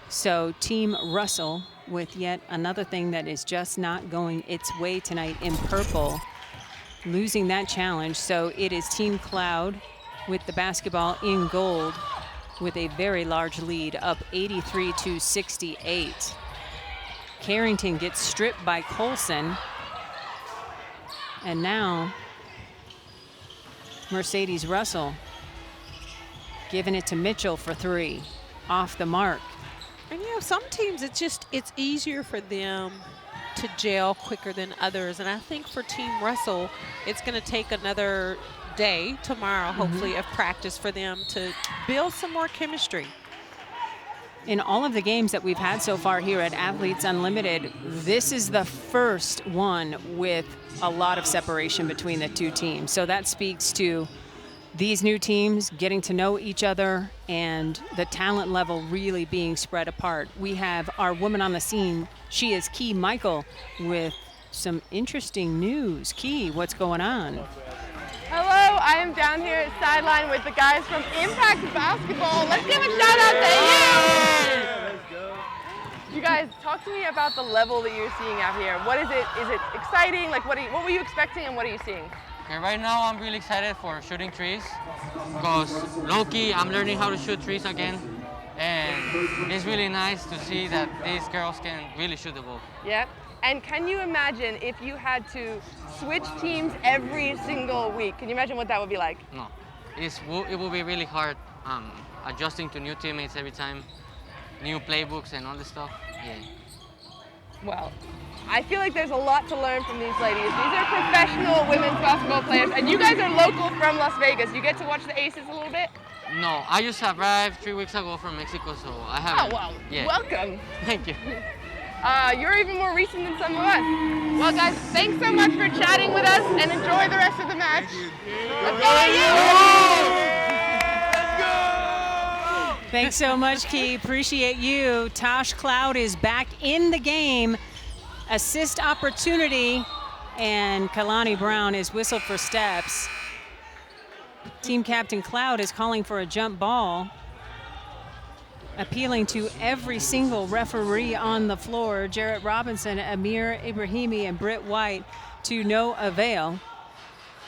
So Team Russell with yet another thing that is just not going its way tonight in purple. losing that challenge. So it is Team Cloud with the basketball in gold with a very large lead, up 83-68. Carrington gets stripped by Colson. And now Mercedes Russell giving it to Mitchell for three, off the mark. And some teams, it's easier for them to gel quicker than others. And I think for Team Russell, it's going to take another day tomorrow, hopefully, of practice for them to build some more chemistry. In all of the games that we've had so far here at Athletes Unlimited, this is the first one with a lot of separation between the two teams. So that speaks to these new teams getting to know each other and the talent level really being spread apart. We have our woman on the scene. She is Key Michael with some interesting news. Key, what's going on? Hello, I am down here at sideline with the guys from Impact Basketball. Let's give a shout out to you. You guys, talk to me about the level that you're seeing out here. What is it? Is it exciting? Like, what were you expecting and what are you seeing? Okay, right now I'm really excited for shooting threes because low-key I'm learning how to shoot threes again, and it's really nice to see that these girls can really shoot the ball. Yeah. And can you imagine if you had to switch teams every single week? Can you imagine what that would be like? No, it will be really hard adjusting to new teammates every time, new playbooks and all this stuff. Yeah. Well, I feel like there's a lot to learn from these ladies. These are professional women's basketball players, and you guys are local from Las Vegas. You get to watch the Aces a little bit? No, I just arrived 3 weeks ago from Mexico, so I haven't. Oh, well, yeah. Welcome. Thank you. You're even more recent than some of us. Well, guys, thanks so much for chatting with us, and enjoy the rest of the match. Let's go! Thanks so much, Key. Appreciate you. Tosh Cloud is back in the game. Assist opportunity, and Kalani Brown is whistled for steps. Team Captain Cloud is calling for a jump ball, appealing to every single referee on the floor, Jarrett Robinson, Amir Ibrahimi, and Britt White, to no avail.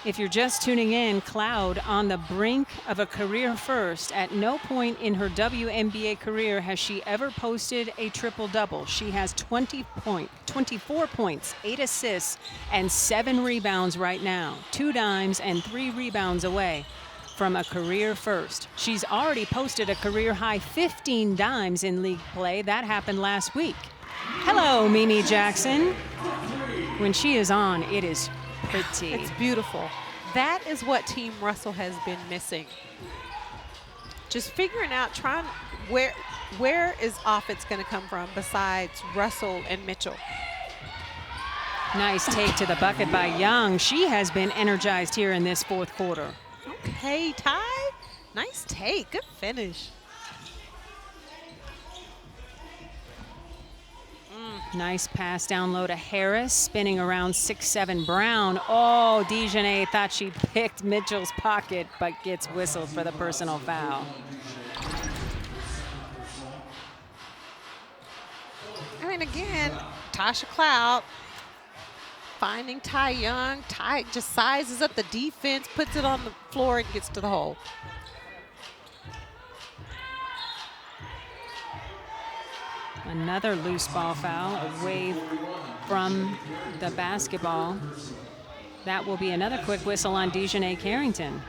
If you're just tuning in, Cloud on the brink of a career first. At no point in her WNBA career has she ever posted a triple-double. She has 24 points, 8 assists, and 7 rebounds right now. 2 dimes and 3 rebounds away from a career first. She's already posted a career high 15 dimes in league play. That happened last week. Hello, Mimi Jackson. When she is on, it is pretty. It's beautiful. That is what Team Russell has been missing. Just figuring out, where is offense going to come from besides Russell and Mitchell? Nice take to the bucket by Young. She has been energized here in this fourth quarter. Okay, Ty. Nice take. Good finish. Nice pass down low to Harris, spinning around 6'7" Brown. Oh, Dejanay thought she picked Mitchell's pocket, but gets whistled for the personal foul. I mean, again, Tasha Cloud finding Ty Young. Ty just sizes up the defense, puts it on the floor, and gets to the hole. Another loose ball foul away from the basketball. That will be another quick whistle on Dejanay Carrington.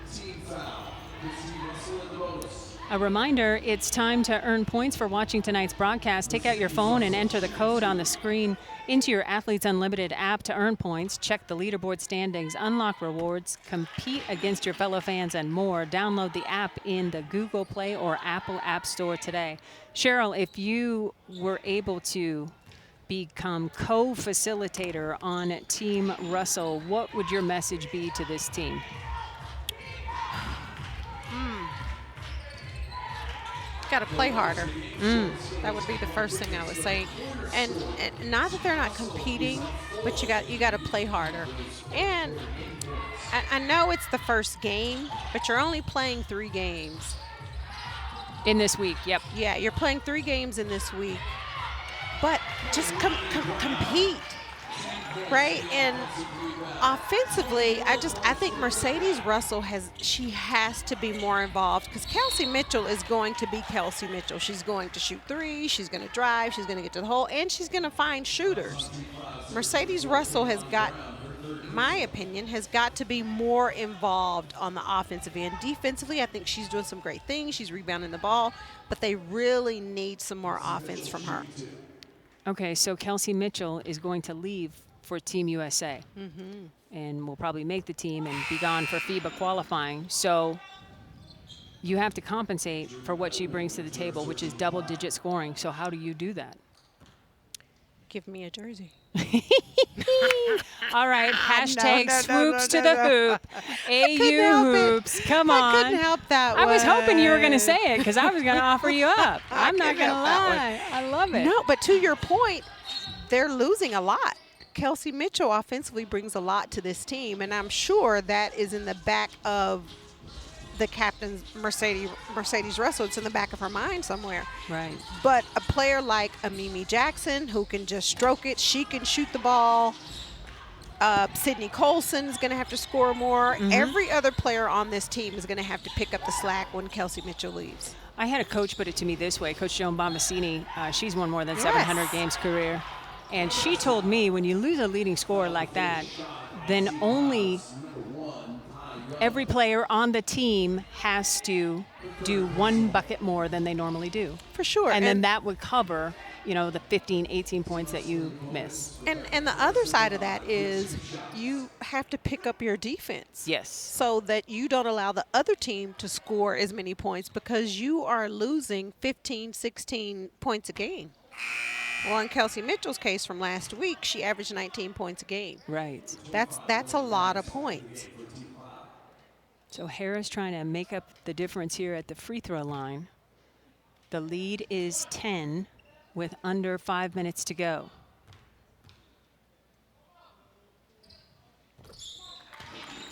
A reminder, it's time to earn points for watching tonight's broadcast. Take out your phone and enter the code on the screen into your Athletes Unlimited app to earn points. Check the leaderboard standings, unlock rewards, compete against your fellow fans, and more. Download the app in the Google Play or Apple App Store today. Cheryl, if you were able to become co-facilitator on Team Russell, what would your message be to this team? Got to play harder. That would be the first thing I would say. And not that they're not competing, but you got to play harder. And I know it's the first game, but you're only playing 3 games. In this week, yep. Yeah, you're playing 3 games in this week. But just compete. Right, and offensively, I think Mercedes Russell has to be more involved because Kelsey Mitchell is going to be Kelsey Mitchell. She's going to shoot threes, she's going to drive, she's going to get to the hole, and she's going to find shooters. Mercedes Russell my opinion, has got to be more involved on the offensive end. Defensively, I think she's doing some great things. She's rebounding the ball, but they really need some more offense from her. Okay, so Kelsey Mitchell is going to leave for Team USA. Mm-hmm. And will probably make the team and be gone for FIBA qualifying. So you have to compensate for what she brings to the table, which is double-digit scoring. So how do you do that? Give me a jersey. All right, hashtag swoops to the hoop. AU hoops. Come on. I couldn't help that I was hoping you were going to one. say it because I was going to offer you up. I'm not going to lie. I love it. No, but to your point, they're losing a lot. Kelsey Mitchell offensively brings a lot to this team, and I'm sure that is in the back of the captain's Mercedes Russell. It's in the back of her mind somewhere. Right. But a player like a Mimi Jackson who can just stroke it, she can shoot the ball. Sydney Colson is going to have to score more. Mm-hmm. Every other player on this team is going to have to pick up the slack when Kelsey Mitchell leaves. I had a coach put it to me this way, Coach Joan Bombasini. She's won more than 700 games career. And she told me when you lose a leading scorer like that, then only every player on the team has to do one bucket more than they normally do. For sure. And then that would cover, the 15, 18 points that you miss. And the other side of that is you have to pick up your defense. Yes. So that you don't allow the other team to score as many points because you are losing 15, 16 points a game. Well, in Kelsey Mitchell's case from last week, she averaged 19 points a game. Right. That's a lot of points. So Harris trying to make up the difference here at the free throw line. The lead is 10 with under 5 minutes to go.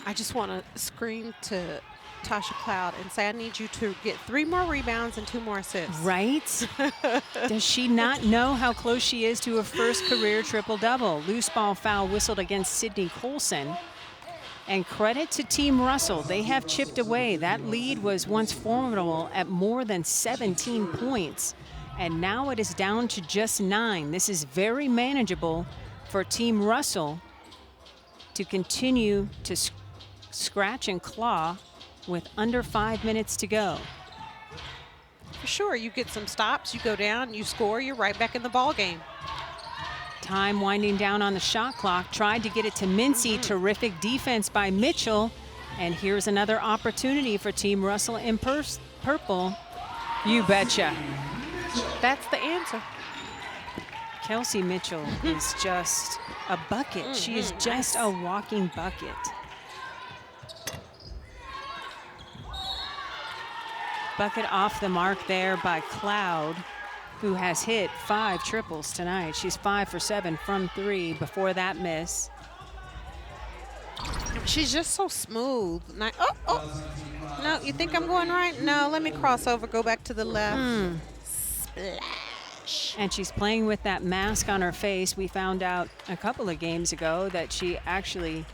I just want to scream to Tasha Cloud and say, I need you to get 3 more rebounds and 2 more assists. Right? Does she not know how close she is to a first career triple-double? Loose ball foul whistled against Sydney Colson. And credit to Team Russell. They have chipped away. That lead was once formidable at more than 17 points. And now it is down to just 9. This is very manageable for Team Russell to continue to scratch and claw with under 5 minutes to go. For sure, you get some stops, you go down, you score, you're right back in the ball game. Time winding down on the shot clock. Tried to get it to Mincy. Terrific defense by Mitchell. And here's another opportunity for Team Russell in purple. You betcha. That's the answer. Kelsey Mitchell is just a bucket. She is just a walking bucket. Bucket off the mark there by Cloud, who has hit 5 triples tonight. She's 5 for 7 from 3 before that miss. She's just so smooth. No, you think I'm going right? No, let me cross over, go back to the left. Splash. And she's playing with that mask on her face. We found out a couple of games ago that she actually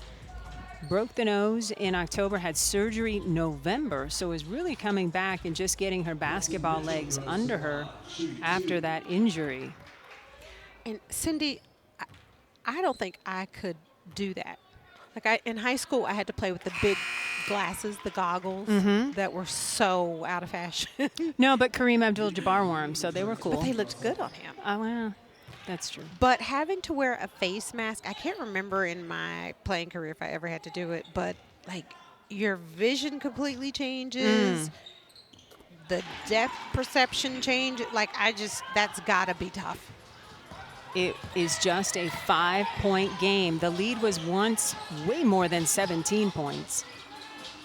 broke the nose in October, had surgery November, so is really coming back and just getting her basketball legs under her after that injury. And Cindy, I don't think I could do that. Like in high school, I had to play with the big glasses, the goggles that were so out of fashion. No, but Kareem Abdul-Jabbar wore them, so they were cool. But they looked good on him. Oh, well, that's true. But having to wear a face mask, I can't remember in my playing career if I ever had to do it, but like your vision completely changes. The depth perception changes. Like that's gotta be tough. It is just a 5-point game. The lead was once way more than 17 points.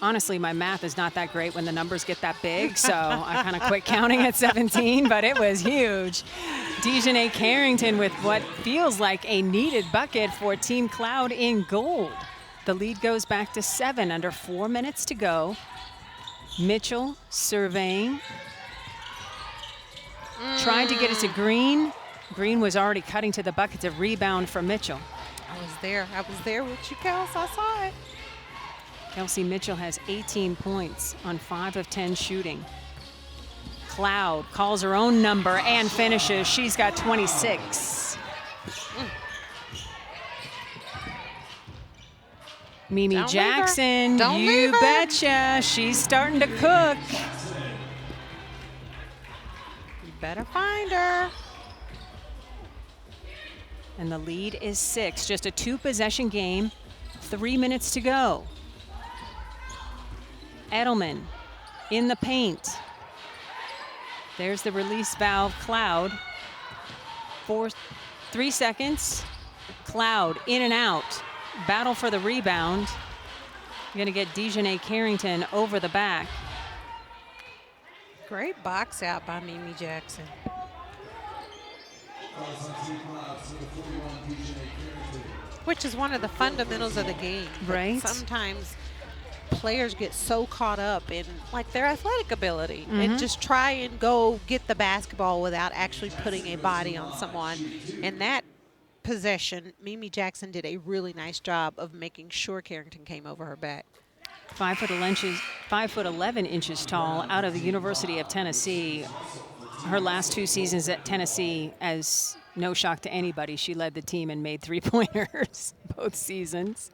Honestly, my math is not that great when the numbers get that big, so I kind of quit counting at 17, but it was huge. Dejanay Carrington with what feels like a needed bucket for Team Cloud in gold. The lead goes back to 7 under 4 minutes to go. Mitchell surveying. Tried to get it to Green. Green was already cutting to the bucket to rebound from Mitchell. I was there. I was there with you, Kels. I saw it. Kelsey Mitchell has 18 points on 5 of 10 shooting. Cloud calls her own number and finishes. She's got 26. Mimi Don't Jackson, Don't you betcha. She's starting to cook. You better find her. And the lead is 6. Just a 2-possession game. 3 minutes to go. Edelman in the paint. There's the release valve, Cloud. 3 seconds. Cloud in and out. Battle for the rebound. You're going to get Dejanay Carrington over the back. Great box out by Mimi Jackson. Which is one of the fundamentals of the game. Right. Sometimes players get so caught up in like their athletic ability and just try and go get the basketball without actually putting a body on someone. And that possession, Mimi Jackson did a really nice job of making sure Carrington came over her back. 5'11" inches tall, out of the University of Tennessee. Her last 2 seasons at Tennessee, as no shock to anybody, she led the team and made 3-pointers both seasons.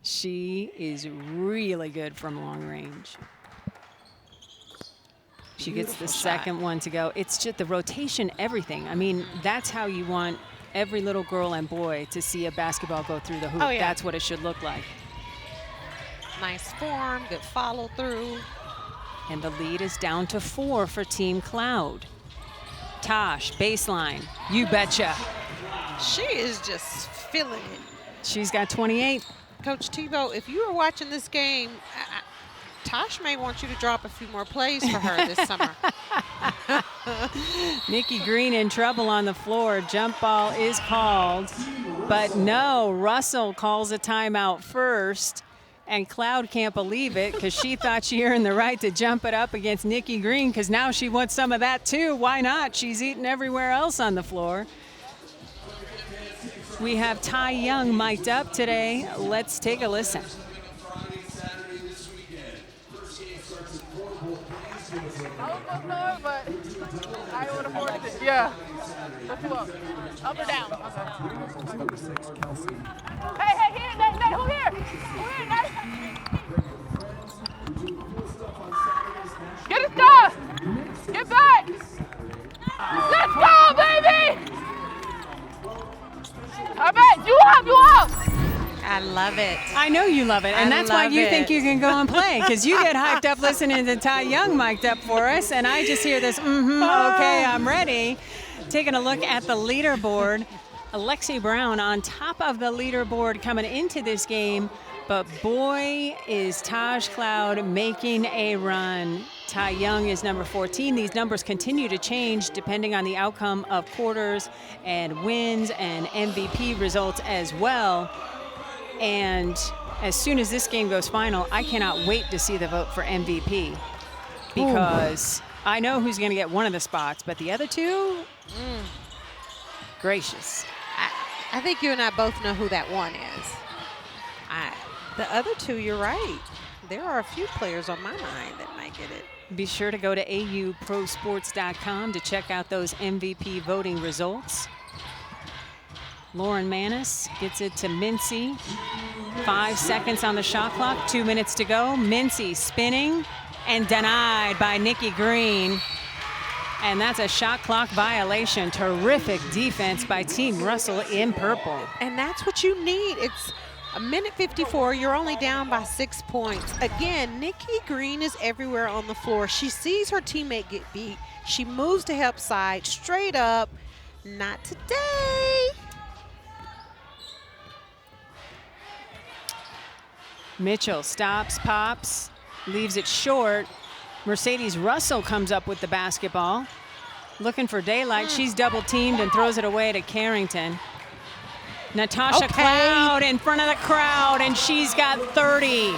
She is really good from long range. She gets the second one to go. It's just the rotation, everything. I mean, that's how you want every little girl and boy to see a basketball go through the hoop. Oh, yeah. That's what it should look like. Nice form, good follow through. And the lead is down to 4 for Team Cloud. Tosh, baseline, you betcha. She is just feeling it. She's got 28. Coach Tebow, if you were watching this game, Tosh may want you to drop a few more plays for her this summer. Nikki Green in trouble on the floor. Jump ball is called. But no, Russell calls a timeout first. And Cloud can't believe it because she thought she earned the right to jump it up against Nikki Green because now she wants some of that too. Why not? She's eating everywhere else on the floor. We have Ty Young mic'd up today. Let's take a listen. But I would have forced it. Yeah. Lift you up. Up or down? Okay. Number 6, Kelsey. Hey, here, Nate, who here? Who here, Nate? Get it done! Get back! Let's go, baby! I bet you up! I love it. I know you love it, and that's why you think you can go and play, because you get hyped up listening to Ty Young mic'd up for us, and I just hear this, okay, I'm ready. Taking a look at the leaderboard, Alexi Brown on top of the leaderboard coming into this game, but boy, is Taj Cloud making a run. Ty Young is number 14. These numbers continue to change depending on the outcome of quarters and wins and MVP results as well. And as soon as this game goes final, I cannot wait to see the vote for MVP because I know who's going to get one of the spots, but the other two, gracious. I think you and I both know who that one is. The other two, you're right. There are a few players on my mind that might get it. Be sure to go to auprosports.com to check out those MVP voting results. Lauren Mannis gets it to Mincy. 5 seconds on the shot clock, 2 minutes to go. Mincy spinning and denied by Nikki Green. And that's a shot clock violation. Terrific defense by Team Russell in purple. And that's what you need. It's a minute 54. You're only down by 6 points. Again, Nikki Green is everywhere on the floor. She sees her teammate get beat. She moves to help side, straight up. Not today. Mitchell stops, pops, leaves it short. Mercedes Russell comes up with the basketball. Looking for daylight. She's double teamed and throws it away to Carrington. Natasha Cloud in front of the crowd, and she's got 30.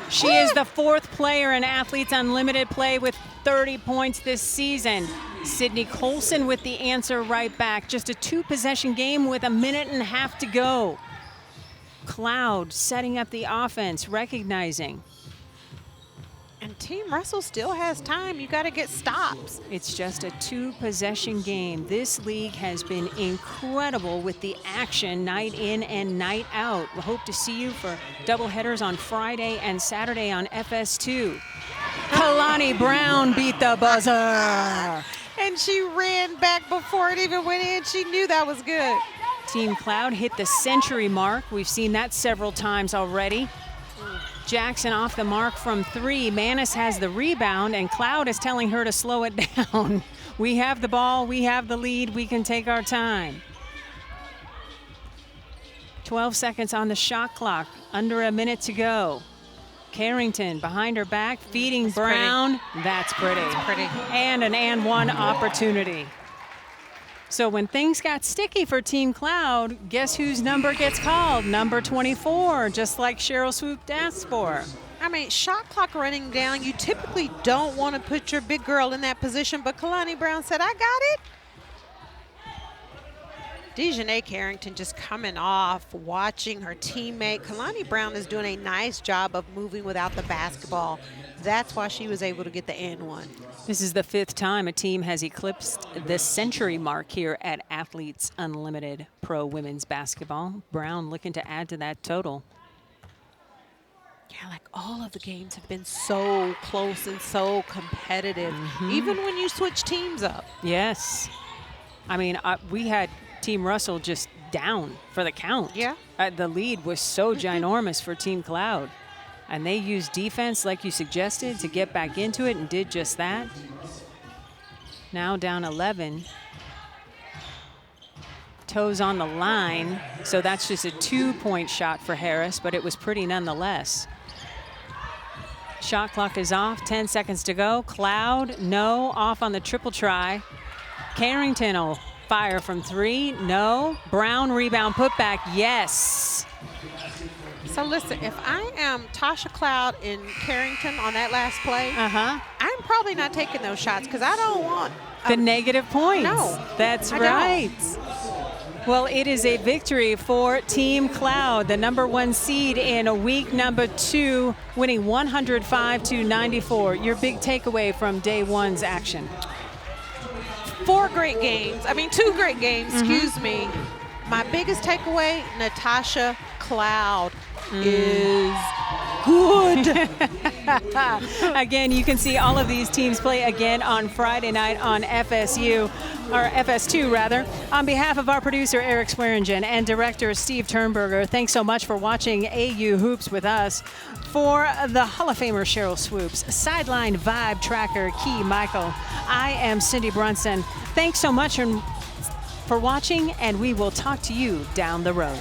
She is the 4th player in Athletes Unlimited play with 30 points this season. Sydney Colson with the answer right back. Just a 2-possession game with a minute and a half to go. Cloud setting up the offense, recognizing. And Team Russell still has time. You got to get stops. It's just a 2-possession game. This league has been incredible with the action night in and night out. We hope to see you for doubleheaders on Friday and Saturday on FS2. Kalani Brown beat the buzzer. And she ran back before it even went in. She knew that was good. Team Cloud hit the century mark. We've seen that several times already. Jackson off the mark from 3. Mannis has the rebound, and Cloud is telling her to slow it down. We have the ball, we have the lead, we can take our time. 12 seconds on the shot clock, under a minute to go. Carrington behind her back, feeding Brown. That's pretty. That's pretty. And an and one opportunity. So when things got sticky for Team Cloud, guess whose number gets called? Number 24, just like Cheryl Swoop asked for. I mean, shot clock running down, you typically don't want to put your big girl in that position, but Kalani Brown said, I got it. Dejanay Carrington just coming off, watching her teammate. Kalani Brown is doing a nice job of moving without the basketball. That's why she was able to get the and one. This is the 5th time a team has eclipsed the century mark here at Athletes Unlimited Pro Women's Basketball. Brown looking to add to that total. Yeah, like all of the games have been so close and so competitive, even when you switch teams up. Yes. I mean, we had Team Russell just down for the count. Yeah. The lead was so ginormous for Team Cloud. And they used defense, like you suggested, to get back into it and did just that. Now down 11. Toes on the line, so that's just a 2-point shot for Harris, but it was pretty nonetheless. Shot clock is off, 10 seconds to go. Cloud, no, off on the triple try. Carrington will fire from 3, no. Brown rebound putback, yes. So listen, if I am Tasha Cloud in Carrington on that last play, I'm probably not taking those shots because I don't want the negative points. No, that's I right. don't. Well, it is a victory for Team Cloud, the number 1 seed in week number 2, winning 105-94. Your big takeaway from day 1's action? 2 great games, excuse me. My biggest takeaway, Natasha Cloud is good. Again, you can see all of these teams play again on Friday night on FSU, or FS2 rather. On behalf of our producer Eric Swearingen and director Steve Turnberger, thanks so much for watching AU Hoops with us. For the Hall of Famer Cheryl Swoops, Sideline Vibe Tracker Key Michael, I am Cindy Brunson. Thanks so much for watching, and we will talk to you down the road.